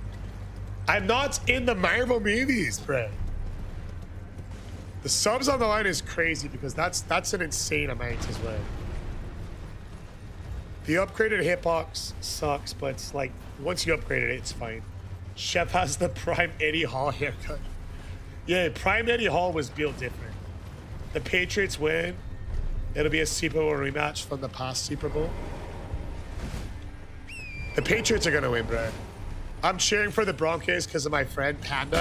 Speaker 1: I'm not in the Marvel movies, bro. The subs on the line is crazy because that's an insane amount as well. The upgraded hitbox sucks, but it's like, once you upgrade it, it's fine. Chef has the prime Eddie Hall haircut. Yeah, prime Eddie Hall was built different. The Patriots win. It'll be a Super Bowl rematch from the past Super Bowl. The Patriots are gonna win, bro. I'm cheering for the Broncos because of my friend Panda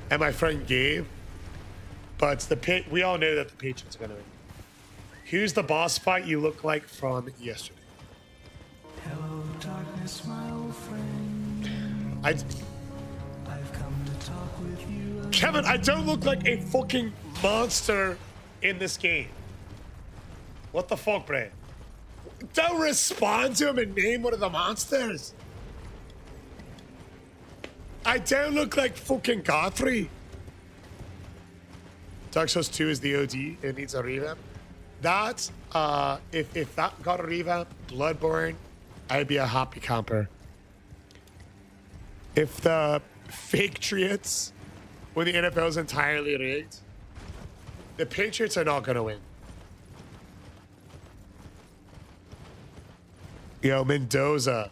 Speaker 1: and my friend Gabe. But we all know that the Patriots are gonna win. Who's the boss fight you look like from yesterday?
Speaker 2: Hello, darkness, my old friend. I've come to talk with you again.
Speaker 1: Kevin, I don't look like a fucking monster in this game. What the fuck, bro? Don't respond to him and name one of the monsters. I don't look like fucking Godfrey. Dark Souls 2 is the OD. It needs a revamp. That, if that got a revamp, Bloodborne, I'd be a happy camper. If the fake Patriots, when the NFL is entirely rigged, the Patriots are not going to win. Yo, Mendoza.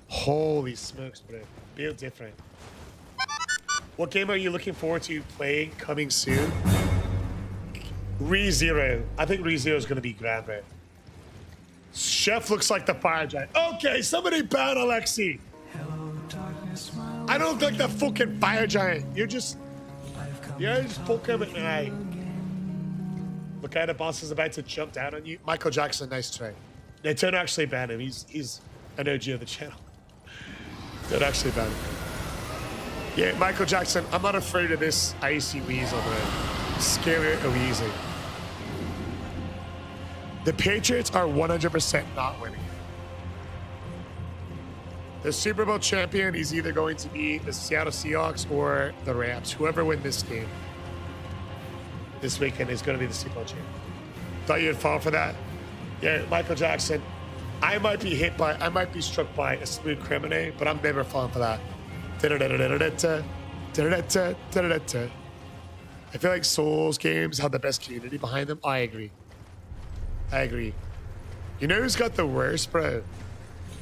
Speaker 1: Holy smokes, bro. Built different. What game are you looking forward to playing coming soon? ReZero. I think ReZero is going to be grand, bro. Chef looks like the fire giant. Okay, somebody ban Alexi.
Speaker 2: Hello, darkness, my old
Speaker 1: I don't look like the fucking fire giant. You're just fucking with me. Look at the boss is about to jump down on you. Michael Jackson, nice try. They don't actually ban him. He's an OG of the channel. Don't actually ban him. Yeah, Michael Jackson, I'm not afraid of this icy weasel, man. Scary weasel. The Patriots are 100% not winning. The Super Bowl champion is either going to be the Seattle Seahawks or the Rams. Whoever wins this game this weekend is going to be the Super Bowl champion. Thought you'd fall for that? Yeah, Michael Jackson. I might be struck by a smooth criminal, but I'm never falling for that. I feel like Souls games have the best community behind them. I agree. You know who's got the worst, bro?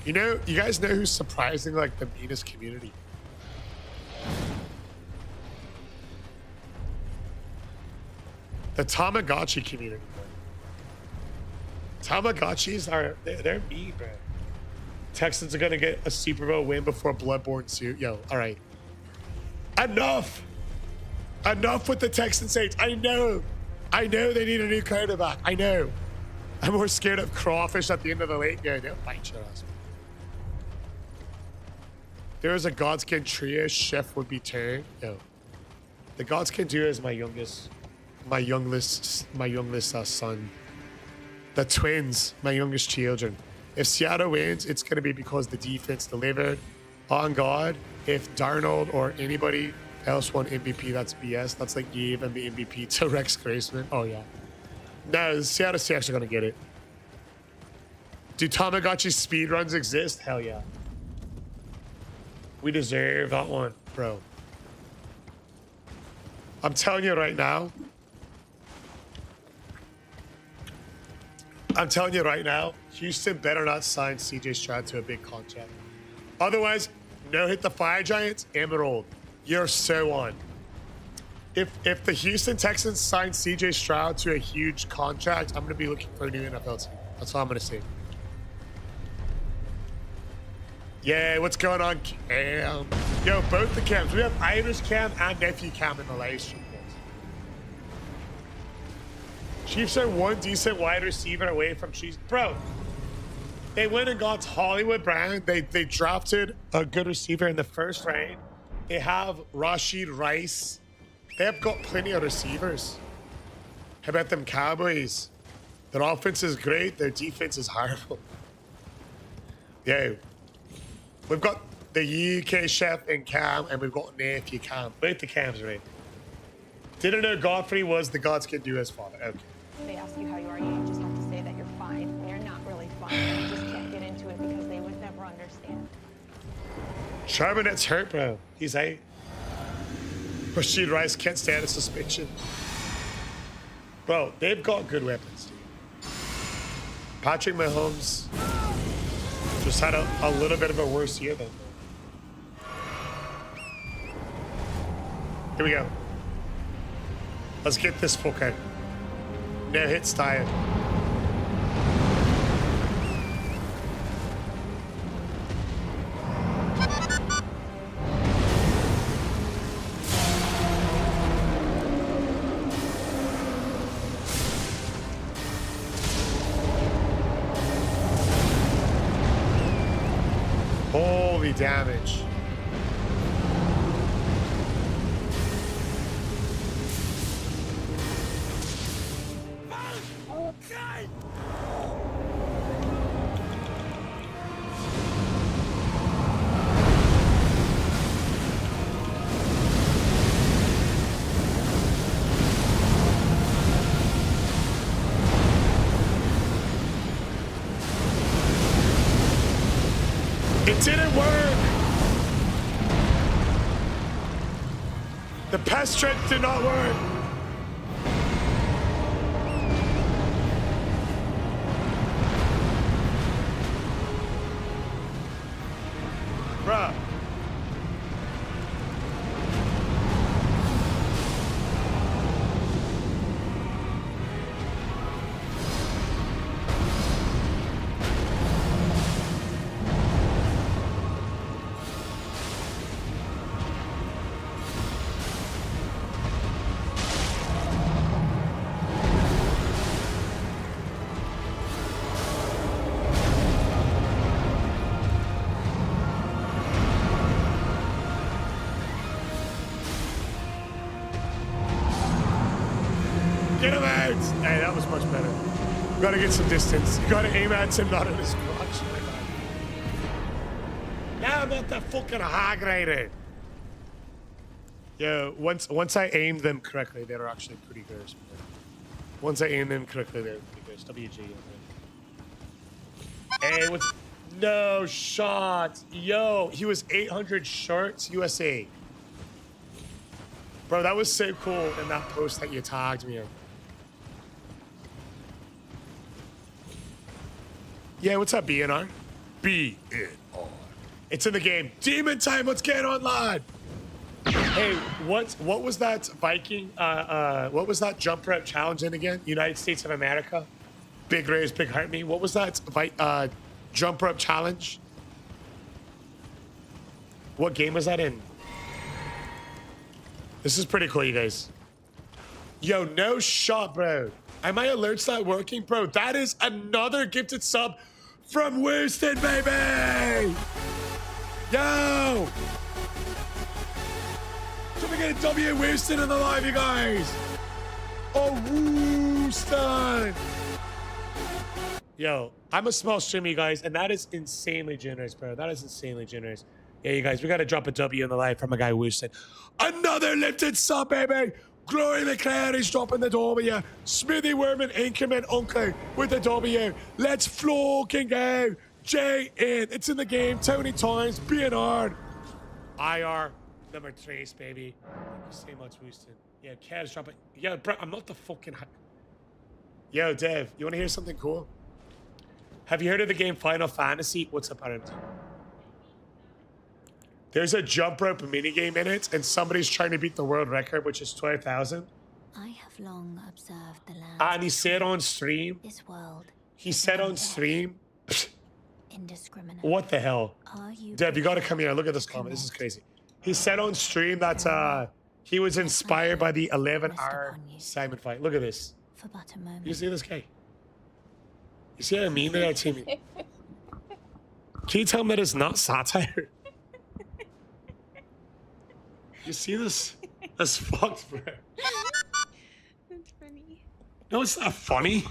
Speaker 1: You guys know who's surprisingly like the meanest community? The Tamagotchi community, bro. Tamagotchis they're mean, bro. Texans are gonna get a Super Bowl win before Bloodborne suit. Yo, all right. Enough with the Texan Saints. I know they need a new quarterback. I know. I'm more scared of crawfish at the end of the lake. Yeah, they'll bite your ass. There is a Godskin trio. Chef would be turned. No. The Godskin duo is my youngest son. The twins, my youngest children. If Seattle wins, it's going to be because the defense delivered on God. If Darnold or anybody else won MVP, that's BS. That's like giving the MVP to Rex Graceman. Oh, yeah. No, the Seattle Seahawks are going to get it. Do Tamagotchi speedruns exist? Hell yeah. We deserve that one, bro. I'm telling you right now. Houston better not sign CJ Stroud to a big contract. Otherwise, no hit the Fire Giants, Emerald. You're so on. If the Houston Texans sign CJ Stroud to a huge contract, I'm going to be looking for a new NFL team. That's all I'm going to say. Yeah, what's going on, Cam? Yo, both the Cams. We have Irish Cam and Nephew Cam in the live stream. Chiefs are one decent wide receiver away from Chiefs. Bro, they went and got Hollywood Brown. They drafted a good receiver in the first round. They have Rashid Rice. They have got plenty of receivers. How about them Cowboys? Their offense is great. Their defense is horrible. Yeah. We've got the UK Chef and Cam, and we've got Nephew Cam. Both the Cams, right? Didn't know Godfrey was the Godskin duo's father. Okay.
Speaker 8: They ask you how you are, you just have to say that you're fine. And you're not really fine. You just can't get into it because they would never understand.
Speaker 1: Charbonnet's hurt, bro. He's out. Rashid Rice can't stand a suspension. Bro, they've got good weapons, dude. Patrick Mahomes just had a little bit of a worse year, though. Here we go. Let's get this fuck out. No hits tired. Holy damage. It didn't work. The pest trick did not work. Bruh. Get him out! Hey, that was much better. You gotta get some distance. You gotta aim at him, not in his crotch. Now I'm at the fucking hog rider. Yo, once I aimed them correctly, they were actually pretty good. Once I aimed them correctly, they were pretty good. WG. Hey, what's... No shot. Yo, he was 800 shorts, USA. Bro, that was so cool in that post that you tagged me in. Yeah, what's up, BNR? BNR. It's in the game. Demon time, let's get online. Hey, what was that Viking, what was that jump rope challenge in again? United States of America? Big raise, big heart me. What was that jump rope challenge? What game was that in? This is pretty cool, you guys. Yo, no shot, bro. my alerts not working, bro? That is another gifted sub from Winston, baby. Yo. Can we get a W Winston in the live, you guys? Oh, Winston. Yo, I'm a small streamer, you guys, and that is insanely generous, bro. That is insanely generous. Yeah, you guys, we got to drop a W in the live from my guy Winston. Another lifted sub, baby. Glory McLaren is dropping the W. Smithy Werman, Anchorman, Uncle with the W. Let's fucking go. J in. It's in the game. Tony Times, BNR. IR, number 3, baby. Thank you so much, Winston. Yeah, Kev's dropping. Yo, bro, I'm not the fucking... Yo, Dev, you want to hear something cool? Have you heard of the game Final Fantasy? What's up, Aaron? There's a jump rope minigame in it, and somebody's trying to beat the world record, which is 12,000.
Speaker 4: I have long observed the land.
Speaker 1: And he said on stream.
Speaker 4: This world.
Speaker 1: He said on stream.
Speaker 4: Indiscriminate.
Speaker 1: What the hell?
Speaker 4: Are you
Speaker 1: Dev, you gotta come here. Look at this comment. This is crazy. He said on stream that he was inspired by the 11-hour Simon fight. Look at this.
Speaker 4: for but a moment?
Speaker 1: You see this guy? You see how mean they are to me? Can you tell me that it's not satire? You see this? That's fucked, bro.
Speaker 5: That's funny.
Speaker 1: No, it's not funny.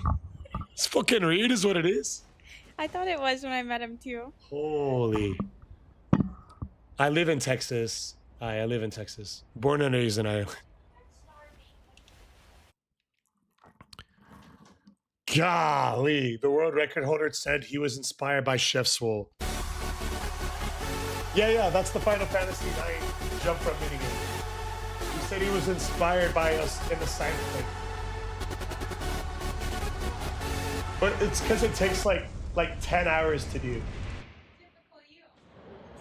Speaker 1: It's fucking weird is what it is.
Speaker 5: I thought it was when I met him too.
Speaker 1: Holy. I live in Texas. I live in Texas. Born and raised in Ireland. Golly. The world record holder said he was inspired by Chef Swole. Yeah, that's the Final Fantasy 9 jump rope minigame. He said he was inspired by us in the Simon thing. But it's because it takes like 10 hours to do.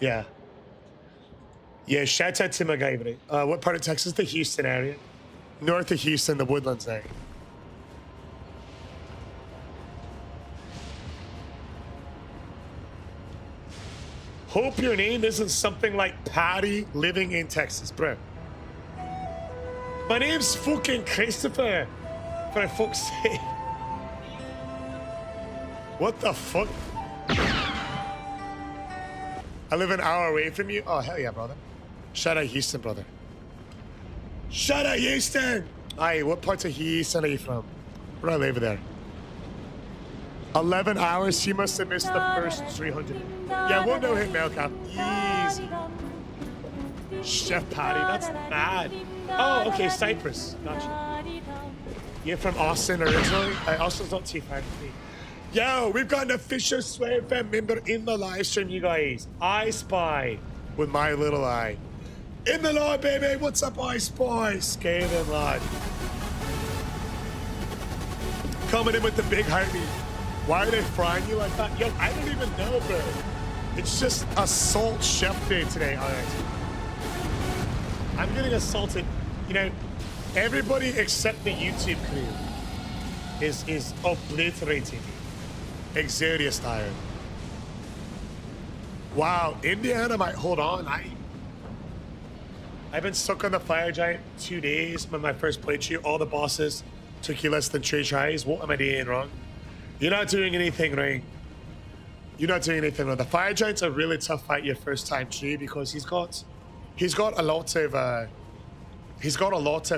Speaker 1: Yeah. Yeah, shout out to my guy. What part of Texas? The Houston area. North of Houston, the Woodlands area. Hope your name isn't something like Patty living in Texas, bro. My name's fucking Christopher, for fuck's sake. What the fuck? I live an hour away from you? Oh, hell yeah, brother. Shout out Houston, brother. Shout out Houston! Aye, what parts of Houston are you from? Where do I live there? 11 hours? She must have missed the first 300. Yeah, we'll know him, Melcap. Easy. Chef Patty, that's bad. Oh, okay, Cyprus. Gotcha. You're from Austin originally? Austin's not too far from me. Yo, we've got an official Sway FM member in the live stream, you guys. I Spy with my little eye. In the live, baby. What's up, I Spy? Scathing lad. Coming in with the big heartbeat. Why are they frying you like that? Yo, I don't even know, bro. It's just assault chef day today. All right. I'm getting assaulted. You know, everybody except the YouTube crew is obliterating me. Exodia style. Wow, Indiana might hold on. I've been stuck on the fire giant 2 days. When my first playthrough, all the bosses took you less than 3 tries. What am I doing wrong? You're not doing anything wrong. You're not doing anything wrong. The fire giant's a really tough fight your first time through because he's got a lot of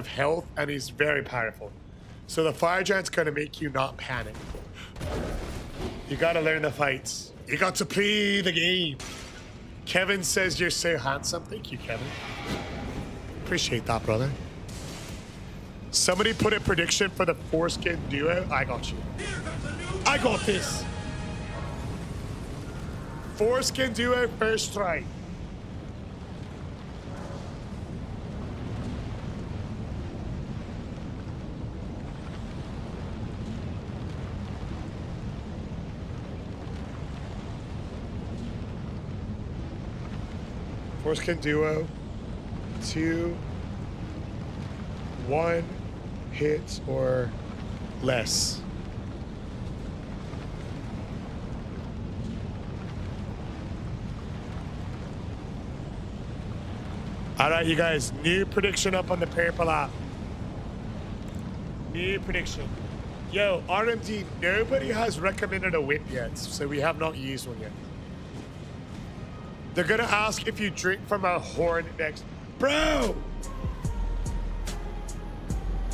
Speaker 1: health and he's very powerful. So the fire giant's gonna make you not panic. You gotta learn the fights. You got to play the game. Kevin says you're so handsome. Thank you, Kevin. Appreciate that, brother. Somebody put a prediction for the foreskin duo. I got you. I got this. Foreskin duo first try. Foreskin duo. 2, 1 hit or less. All right, you guys, new prediction up on the purple app. New prediction. Yo, RMD, nobody has recommended a whip yet, so we have not used one yet. They're gonna ask if you drink from a horn next. Bro!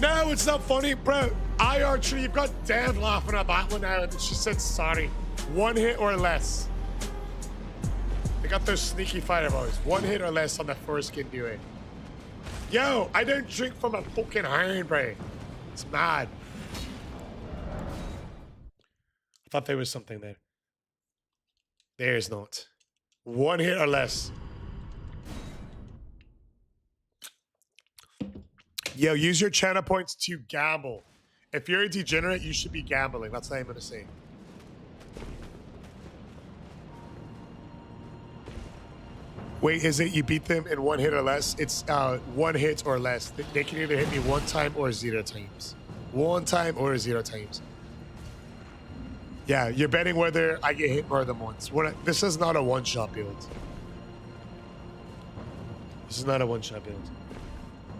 Speaker 1: No, it's not funny, bro. Erdtree, you've got Dan laughing at that one now, and she said sorry. 1 hit or less. They got those sneaky fireballs. 1 hit or less on the first can do it. Yo, I don't drink from a fucking horn, bro. It's mad. I thought there was something there. There's not. 1 hit or less. Yo, use your channel points to gamble. If you're a degenerate, you should be gambling. That's what I'm gonna say. Wait, is it you beat them in 1 hit or less? It's 1 hit or less. They can either hit me 1 time or 0 times. 1 time or 0 times. Yeah, you're betting whether I get hit more than once. This is not a one-shot build. This is not a one-shot build.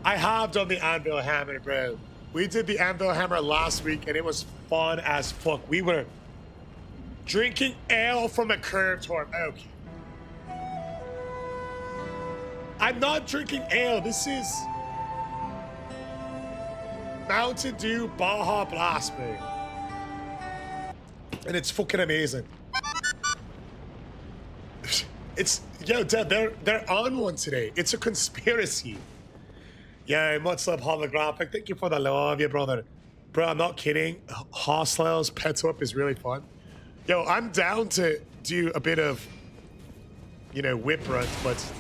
Speaker 1: I have done the Anvil Hammer, bro. We did the Anvil Hammer last week, and it was fun as fuck. We were drinking ale from a curved horn. Okay. I'm not drinking ale. This is Mountain Dew Baja Blast, bro. And it's fucking amazing. It's, yo, Dad, they're on one today. It's a conspiracy. Yeah, much love holographic. Thank you for the love, you brother. Bro, I'm not kidding. Hostiles Pets Up is really fun. Yo, I'm down to do a bit of, you know, whip runs, but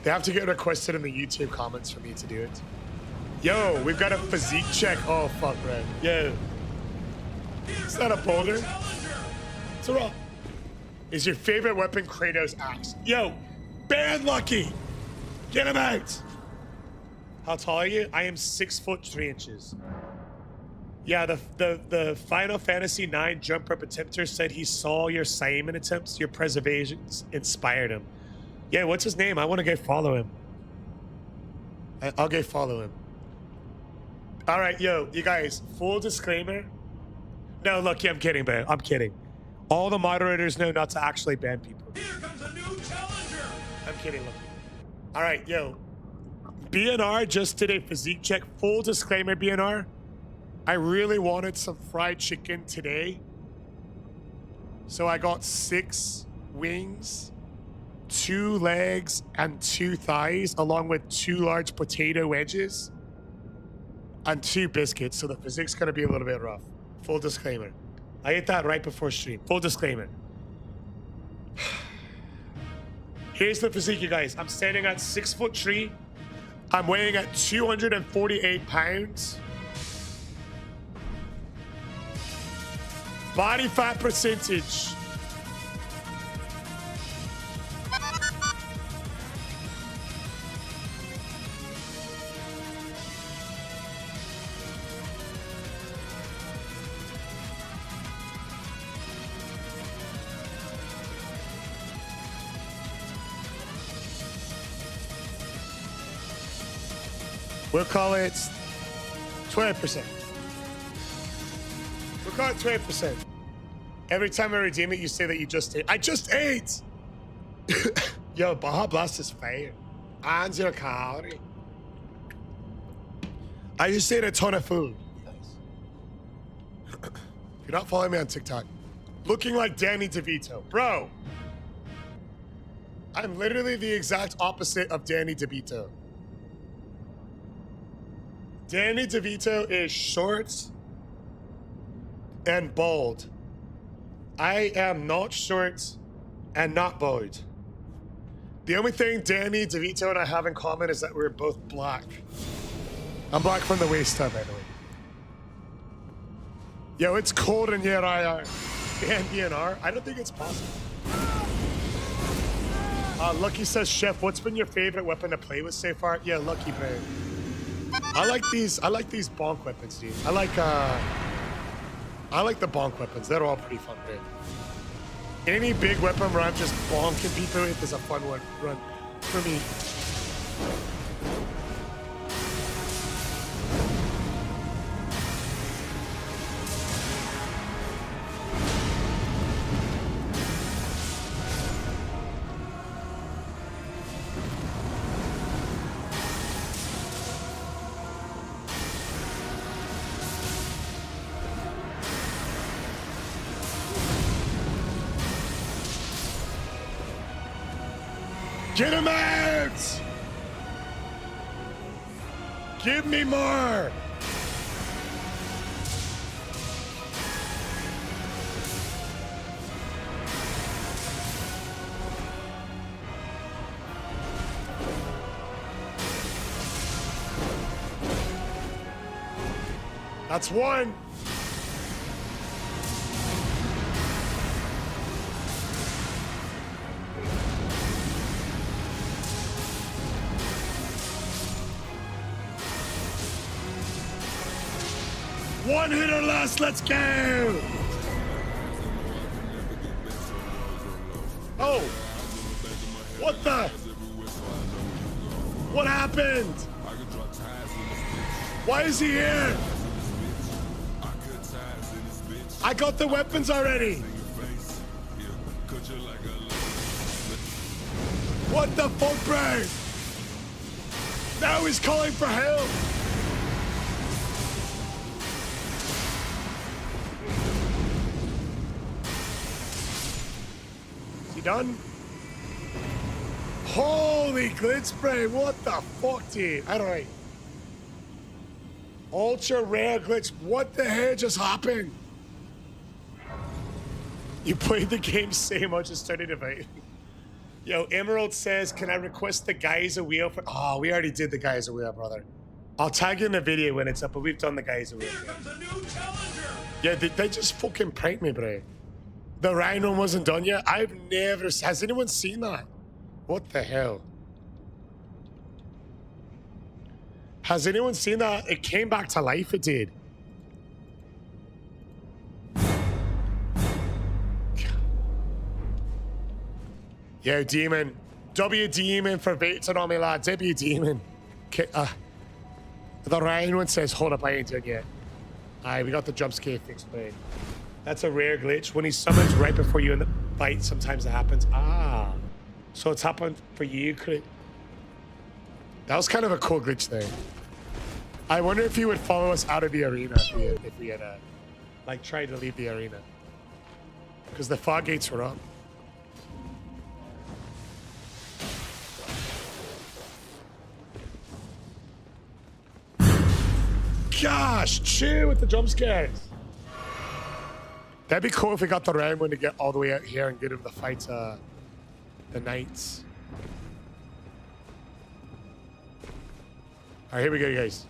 Speaker 1: they have to get requested in the YouTube comments for me to do it. Yo, we've got a physique check. Oh, fuck, bro. Yo. Is that a boulder? It's a rock. Is your favorite weapon Kratos' axe? Yo, bad lucky. Get him out. How tall are you? I am 6'3". Yeah, the Final Fantasy IX jump rope attempter said he saw your Simon attempts. Your preservations inspired him. Yeah, what's his name? I want to go follow him. I'll go follow him. All right, yo, you guys, full disclaimer. No, look, I'm kidding, bro. I'm kidding. All the moderators know not to actually ban people.
Speaker 7: Here comes a new challenger.
Speaker 1: I'm kidding, look. All right, yo. BNR just did a physique check. Full disclaimer, BNR. I really wanted some fried chicken today. So I got 6 wings, 2 legs, and 2 thighs, along with 2 large potato wedges and 2 biscuits. So the physique's gonna be a little bit rough. Full disclaimer. I ate that right before stream. Full disclaimer. Here's the physique, you guys. I'm standing at 6'3". I'm weighing at 248 pounds. Body fat percentage. We'll call it 20%. We'll call it 20%. Every time I redeem it, you say that you just ate. I just ate! Yo, Baja Blast is fire. And 0 calorie. I just ate a ton of food. If you're not following me on TikTok, looking like Danny DeVito. Bro, I'm literally the exact opposite of Danny DeVito. Danny DeVito is short and bald. I am not short and not bald. The only thing Danny DeVito and I have in common is that we're both black. I'm black from the waist up, by the way. Yo, it's cold in here, IR. And DNR? I don't think it's possible. Lucky says, Chef, what's been your favorite weapon to play with so far? Yeah, Lucky, bro. I like these bonk weapons, dude. I like the bonk weapons. They're all pretty fun, dude. Any big weapon where I'm just bonking people with is a fun one run for me. Get him out! Give me more! That's one. One hit or less, let's go! Oh! What the? What happened? Why is he here? I got the weapons already. What the fuck, bro? Now he's calling for help. Is he done? Holy glitch spray. What the fuck, dude? All right. Ultra rare glitch. What the hell just happened? You played the game so much and started inviting. Yo, Emerald says, can I request the guys a wheel for... Oh, we already did the guys a wheel, brother. I'll tag you in the video when it's up, but we've done the guys a wheel.
Speaker 2: Here comes a new challenger.
Speaker 1: Yeah, they just fucking pranked me, bro. The Rhino wasn't done yet. I've never... Has anyone seen that? What the hell? Has anyone seen that? It came back to life, it did. Yo, Demon. W Demon for Baton on me, lad. W Demon. The Ryan one says, hold up, I ain't done yet. Aye, we got the jump scare fixed, man. That's a rare glitch. When he summons right before you in the fight, sometimes it happens. Ah. So it's happened for you. That was kind of a cool glitch there. I wonder if he would follow us out of the arena if we had like tried to leave the arena. Because the fog gates were up. Gosh, chill with the jump scares. That'd be cool if we got the round one to get all the way out here and get him to fight the knights. All right, here we go, guys.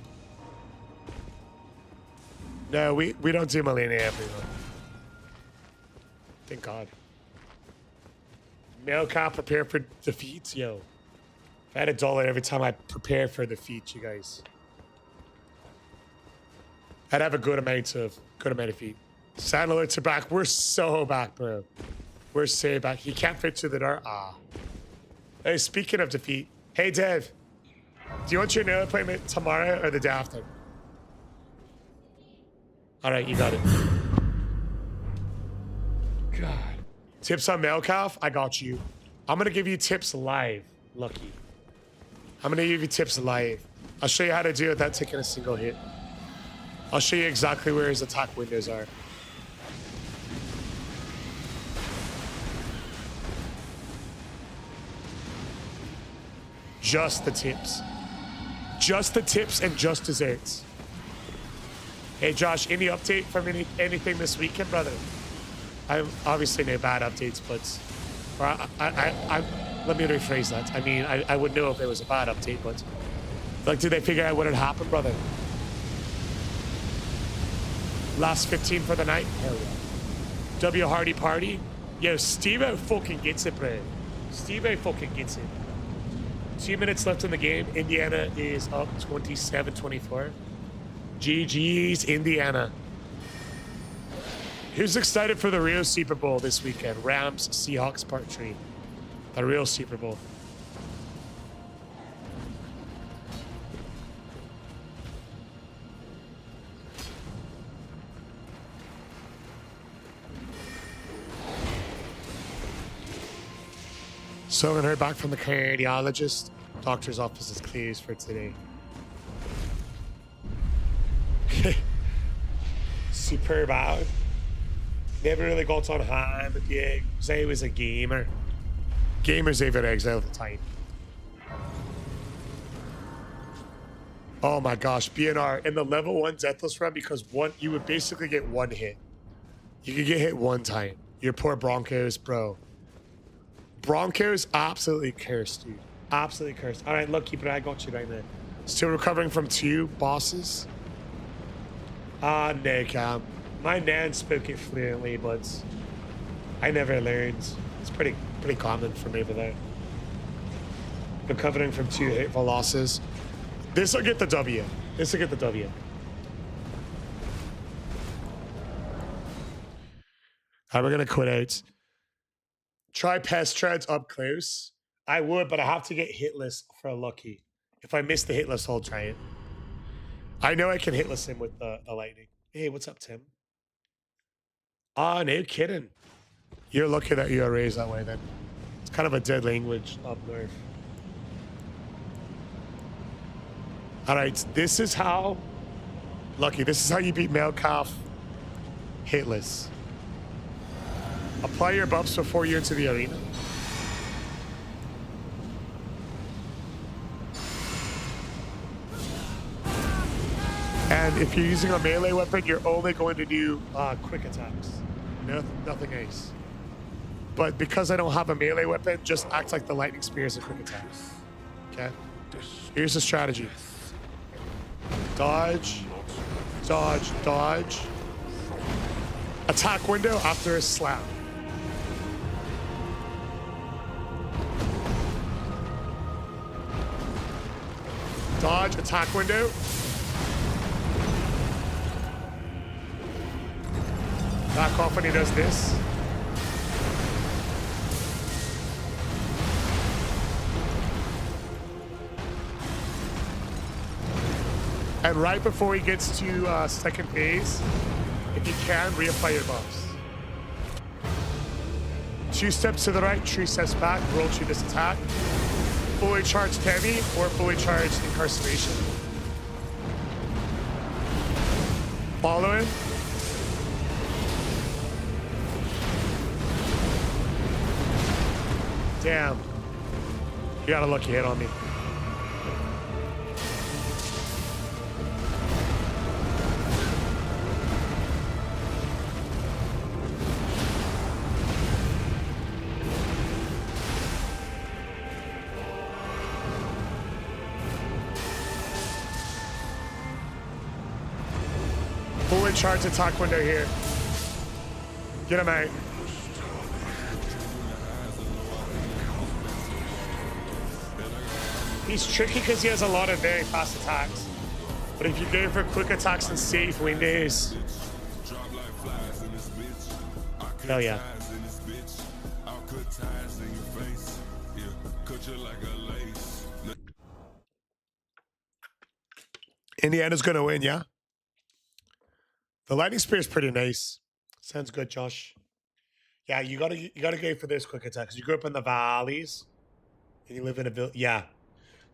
Speaker 1: No, we don't do Millennia everyone. Thank God. Melka, prepare for defeats, yo. If I had $1 every time I prepare for defeat, you guys. I'd have a good amount of feet. Sound alerts are back. We're so back, bro. We're so back. He can't fit through the door. Ah. Hey, speaking of defeat. Hey, Dev. Do you want your nail appointment tomorrow or the day after? All right, you got it. God. Tips on Melcalf? I got you. I'm going to give you tips live, Lucky. I'm going to give you tips live. I'll show you how to do it without taking a single hit. I'll show you exactly where his attack windows are. Just the tips. Just the tips and just desserts. Hey Josh, any update from anything this weekend, brother? I'm obviously no bad updates, but let me rephrase that. I mean, I would know if it was a bad update, but like, did they figure out what had happened, brother? Last 15 for the night? Hell yeah. W Hardy Party? Yo, Steve-O fucking gets it, bro. Steve-O fucking gets it. 2 minutes left in the game. Indiana is up 27-24. GG's, Indiana. Who's excited for the real Super Bowl this weekend? Rams, Seahawks, Part 3. The real Super Bowl. So I heard back from the cardiologist. Doctor's office is closed for today. Superb out. Never really got on hand, but yeah, say he was a gamer. Gamers over exile all the time. Oh my gosh, BNR in the level 1 Deathless run, because you would basically get one hit. You could get hit one time. Your poor Broncos, bro. Broncos absolutely cursed, dude. Absolutely cursed. All right, look, keep it. I got you right there. Still recovering from 2 bosses. No, Cam. My nan spoke it fluently, but I never learned. It's pretty common for me over there. Recovering from 2 hateful losses. This will get the W. This will get the W. All right, we're gonna quit out. Try pest treads up close. I would, but I have to get hitless for lucky. If I miss the hitless, I'll try it. I know I can hitless him with the lightning. Hey, what's up, Tim? Ah, no kidding. You're lucky that you're raised that way then. It's kind of a dead language up north. All right, this is how, Lucky, this is how you beat male calf hitless. Apply your buffs before you're into the arena. And if you're using a melee weapon, you're only going to do quick attacks. Nothing else. But because I don't have a melee weapon, just act like the lightning spear is a quick attack. Okay? Here's the strategy. Dodge, dodge, dodge. Attack window after a slap. Dodge, attack window. Back off when he does this. And right before he gets to second phase, if you can, reapply your buffs. 2 steps to the right, 3 steps back, roll through this attack. Fully charged heavy or fully charged incarceration. Follow him. Damn. You got a lucky hit on me. Fully charged attack window here. Get him out. He's tricky because he has a lot of very fast attacks. But if you go for quick attacks and safe windows, hell yeah. Indiana's gonna win, yeah? The lightning spear is pretty nice. Sounds good, Josh. Yeah, you gotta go for those quick attacks. You grew up in the valleys and you live in a village. Yeah.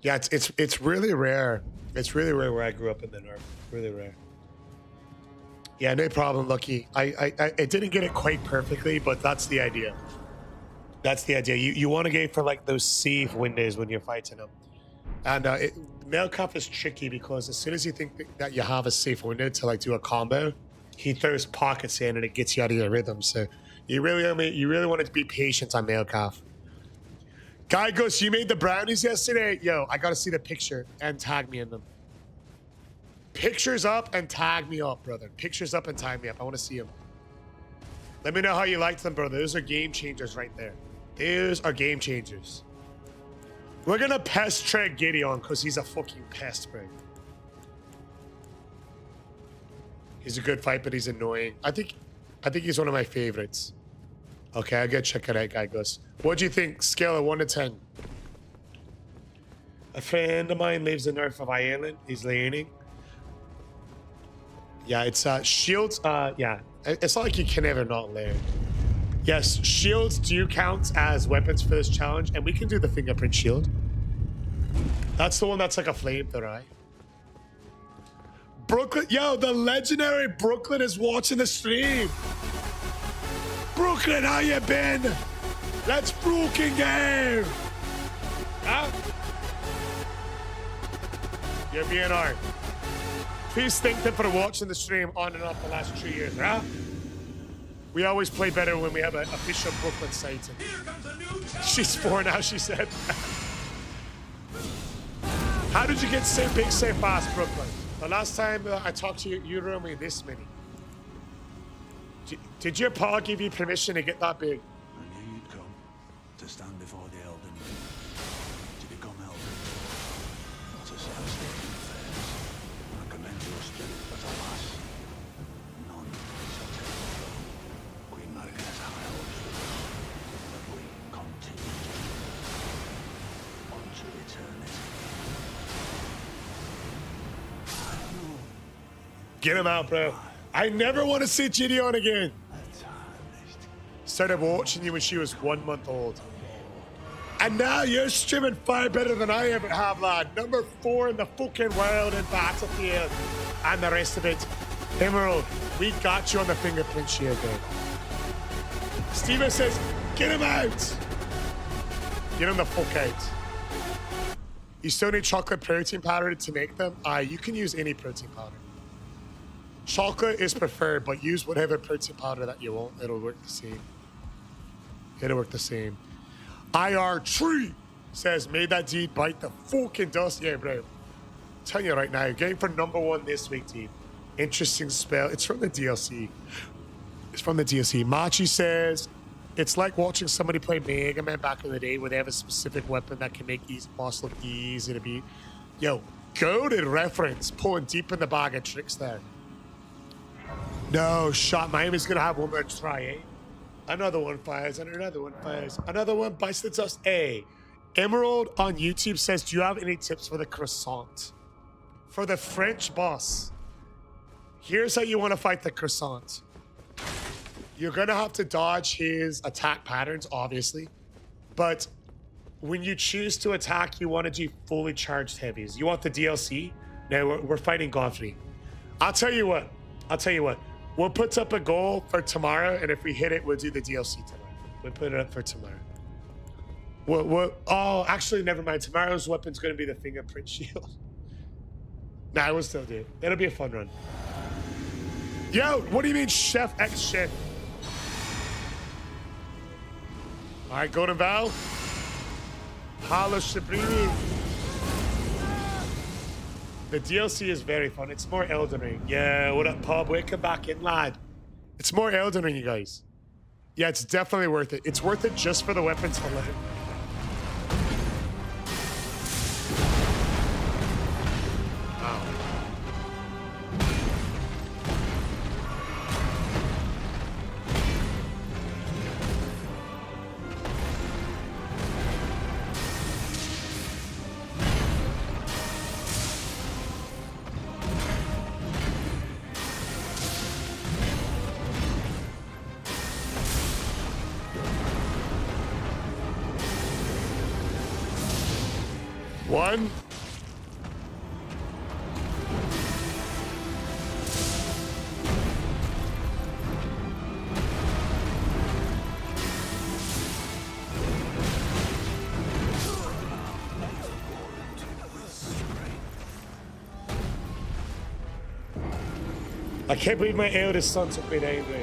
Speaker 1: Yeah, it's really rare. It's really rare where I grew up in the north. Really rare. Yeah, no problem, Lucky. I didn't get it quite perfectly, but that's the idea. That's the idea. You want to go for like those safe windows when you're fighting them. And male cuff is tricky because as soon as you think that you have a safe window to like do a combo, he throws pockets in and it gets you out of your rhythm. So you really want to be patient on male cuff. Guy goes, you made the brownies yesterday? Yo, I gotta see the picture and tag me in them. Pictures up and tag me up, brother. Pictures up and tag me up. I want to see them. Let me know how you liked them, bro. Those are game changers right there. Those are game changers. We're gonna pest tread Gideon because he's a fucking pest, bro. He's a good fight, but he's annoying. I think he's one of my favorites. Okay, I'll go check it out, Guy goes. What do you think? Scale of 1 to 10. A friend of mine lives in north of Ireland. He's learning. Yeah, it's shields. Yeah, it's not like you can ever not learn. Yes, shields do count as weapons for this challenge, and we can do the fingerprint shield. That's the one that's like a flamethrower, right? Brooklyn, yo, the legendary Brooklyn is watching the stream. Brooklyn, how you been? Let's Brooklyn game. Huh? You're being hard. Please thank them for watching the stream on and off the last 2 years, right? We always play better when we have an official Brooklyn sighting. She's 4 now, she said. How did you get so big so fast, Brooklyn? The last time I talked to you, you were only this many. Did your pa give you permission to get that big?
Speaker 2: I knew you'd come to stand before the Elden Ring, to become Elden. Not a sad state of affairs. I commend your spirit, but alas, none shall take the throne. Queen Margaret's high hopes were but we continue to unto eternity.
Speaker 1: Get him out, bro. I never want to see Gideon again. Started watching you when she was 1 month old. And now you're streaming far better than I ever have, lad. Number 4 in the fucking world in Battlefield. And the rest of it. Emerald, we got you on the fingerprint shield, dude. Steven says, get him out. Get him the fuck out. You still need chocolate protein powder to make them? You can use any protein powder. Chocolate is preferred, but use whatever protein powder that you want. It'll work the same. It'll work the same. Erdtree says, made that deed bite the fucking dust. Yeah, bro. I'm telling you right now, game for number 1 this week, team. Interesting spell. It's from the DLC. It's from the DLC. Machi says, it's like watching somebody play Mega Man back in the day where they have a specific weapon that can make each boss look easy to beat. Yo, goated reference. Pulling deep in the bag of tricks there. No shot. Miami's gonna have one more try, eh? Another one fires, and another one fires. Another one bites the dust. Hey, Emerald on YouTube says, do you have any tips for the croissant? For the French boss, here's how you want to fight the croissant. You're gonna have to dodge his attack patterns, obviously. But when you choose to attack, you want to do fully charged heavies. You want the DLC? No, we're fighting Godfrey. I'll tell you what. We'll put up a goal for tomorrow, and if we hit it, we'll do the DLC tomorrow. We'll put it up for tomorrow. Oh, actually, never mind. Tomorrow's weapon's going to be the fingerprint shield. Nah, we'll still do it. It'll be a fun run. Yo, what do you mean, Chef X Chef? All right, Golden Val. Hala Sabrini. The DLC is very fun. It's more Elden Ring. Yeah, what up, Pub? Welcome back in, lad. It's more Elden Ring, you guys. Yeah, it's definitely worth it. It's worth it just for the weapons alone. Wow. One. I can't believe my eldest son took me down, bro.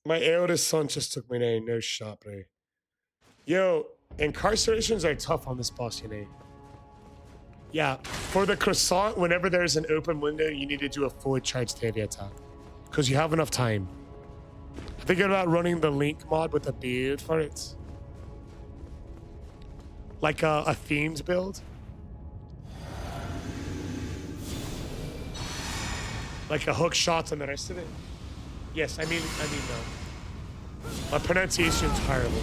Speaker 1: My eldest son just took me down. No shot, bro. Yo, incarcerations are tough on this boss, you know. Yeah, for the croissant, whenever there's an open window, you need to do a fully charged heavy attack. Because you have enough time. I'm thinking about running the Link mod with a build for it. Like a themed build. Like a hook shot and the rest of it. Yes, I mean no. My pronunciation's horrible.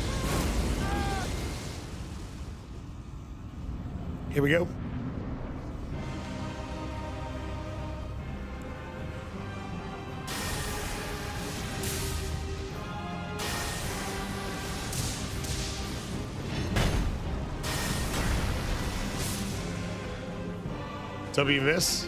Speaker 1: Here we go. W miss.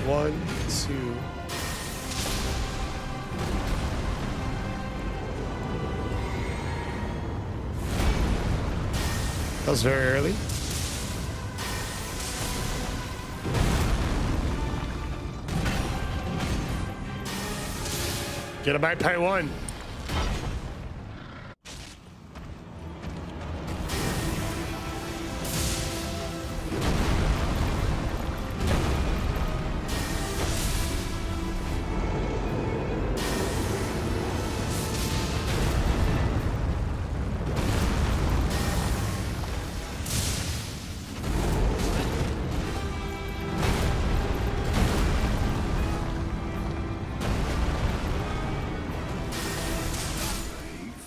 Speaker 1: 1, 2. That was very early. Get a bite, pay 1.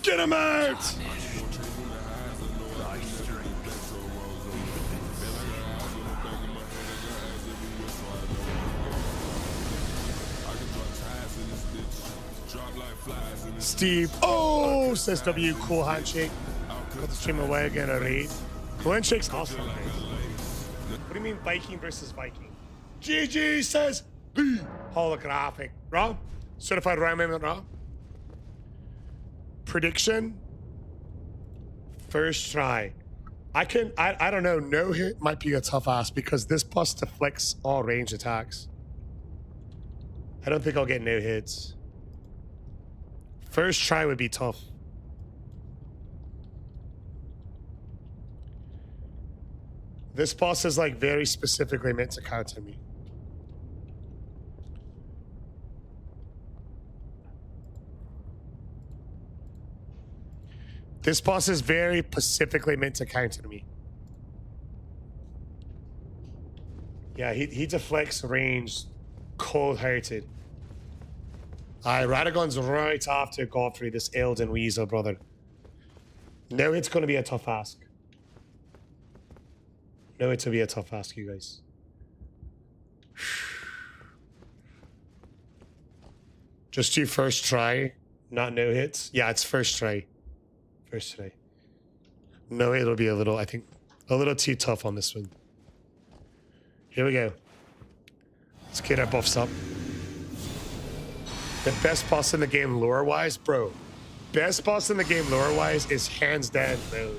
Speaker 1: Get him out! Steve. Oh, says W. Cool handshake. Got the stream away again a raid. Cool handshake's awesome. Guys. What do you mean Viking versus Viking? GG says B. Holographic. Wrong? Certified rhyme wrong? Prediction? First try. I don't know. No hit might be a tough ass because this boss deflects all range attacks. I don't think I'll get no hits. First try would be tough. This boss is like very specifically meant to counter me. This boss is very specifically meant to counter me. Yeah, he deflects range cold-hearted. Radagon's right after Godfrey, this Elden Weasel, brother. No, it's going to be a tough ask. No, it's going to be a tough ask, you guys. Just do first try, not no hits. Yeah, it's first try. First try. No, it'll be a little, I think, a little too tough on this one. Here we go. Let's get our buffs up. The best boss in the game lore-wise, bro. Best boss in the game lore-wise is hands down Moog.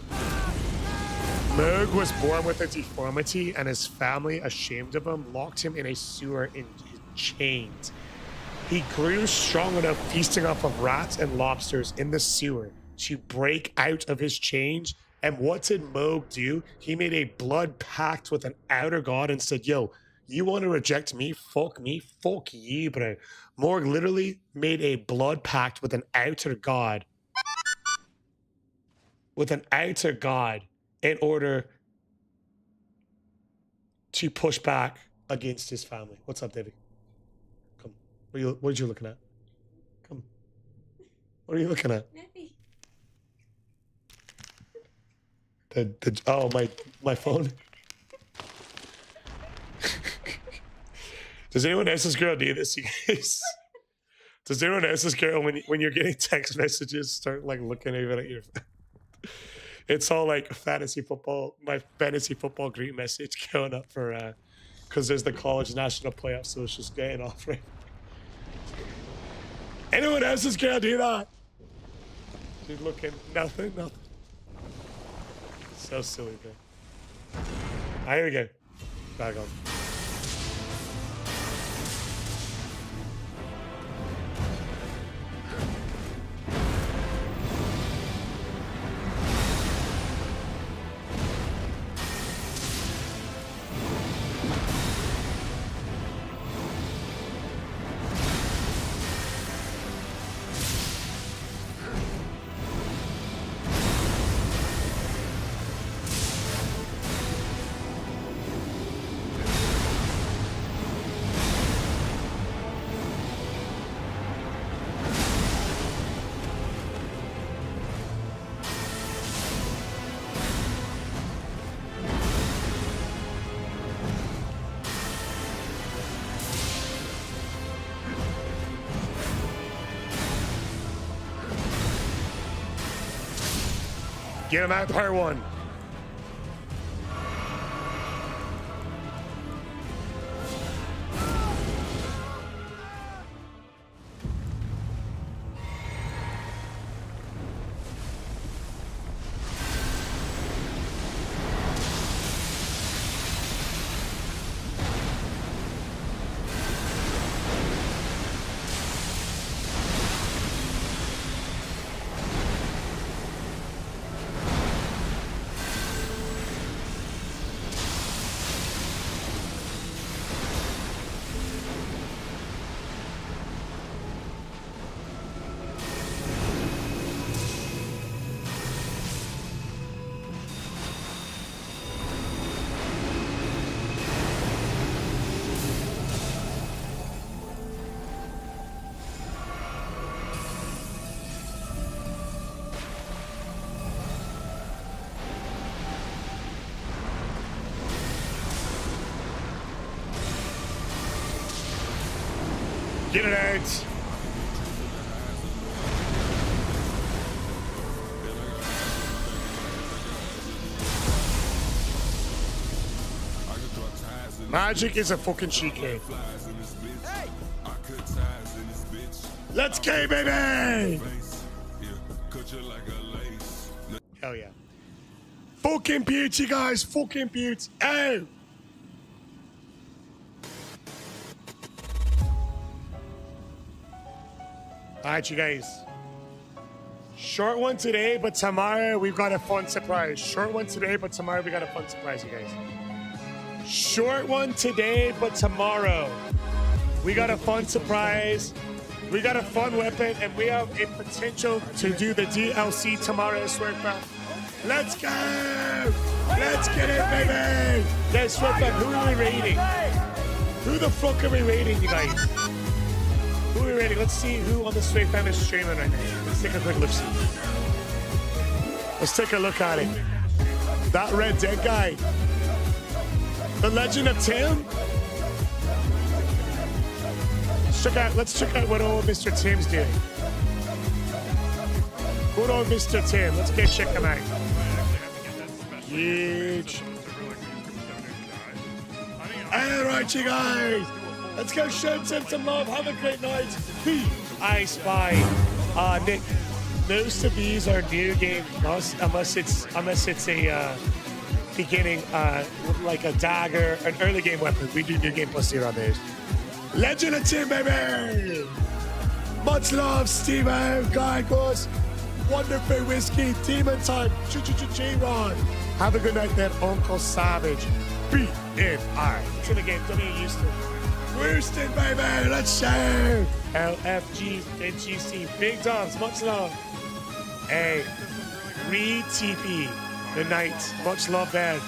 Speaker 1: Moog was born with a deformity and his family, ashamed of him, locked him in a sewer in chains. He grew strong enough feasting off of rats and lobsters in the sewer to break out of his chains. And what did Moog do? He made a blood pact with an outer god and said, yo, you want to reject me? Fuck you, bro. Morg literally made a blood pact with an outer god. With an outer god in order to push back against his family. What's up, David? Come. What are you looking at? Come. What are you looking at? Oh, my phone. Does anyone else's girl do this, you guys? Does anyone else's girl, when you're getting text messages, start like looking over at your phone? It's all like fantasy football, my fantasy football greet message going up for, because there's the college national playoffs, so it's just getting off right. Anyone else's girl do that? She's looking, nothing. So silly, bro. Here we go. Back on. Get him out, part 1. Get it out. Magic is a fucking cheat code. Let's go, baby! Hell yeah. Fucking beauty, guys. Fucking beauty. Oh! Alright, you guys. Short one today, but tomorrow we've got a fun surprise. Short one today, but tomorrow we got a fun surprise, you guys. Short one today, but tomorrow we got a fun surprise. We got a fun weapon, and we have a potential to do the DLC tomorrow, Swordcraft. Let's go! Let's get it, baby! Yes, Swordcraft, who are we raiding? Who the fuck are we raiding, you guys? Who are we raiding? Let's see who on the Swordcraft is streaming right now. Let's take a quick look-see. Let's take a look at it. That Red Dead guy. The Legend of Tim? Let's check out what old Mr. Tim's doing. Good old Mr. Tim. Let's go check him out. Huge. Alright, you guys. Let's go show Tim some love. Have a great night. I Spy. Nick, most of these are new game plus, unless it's a beginning, like a dagger, an early game weapon. We do new game plus here on those. Legend of Tim, baby! Much love, Steve-O, Guy Goss, Wonderful Whiskey, Demon Time, Ron. Have a good night then, Uncle Savage. BNI. To the game, W Houston. Houston, baby, let's show! LFG, NGC, Big Dogs, much love. Hey, re-TP, the night, much love, man.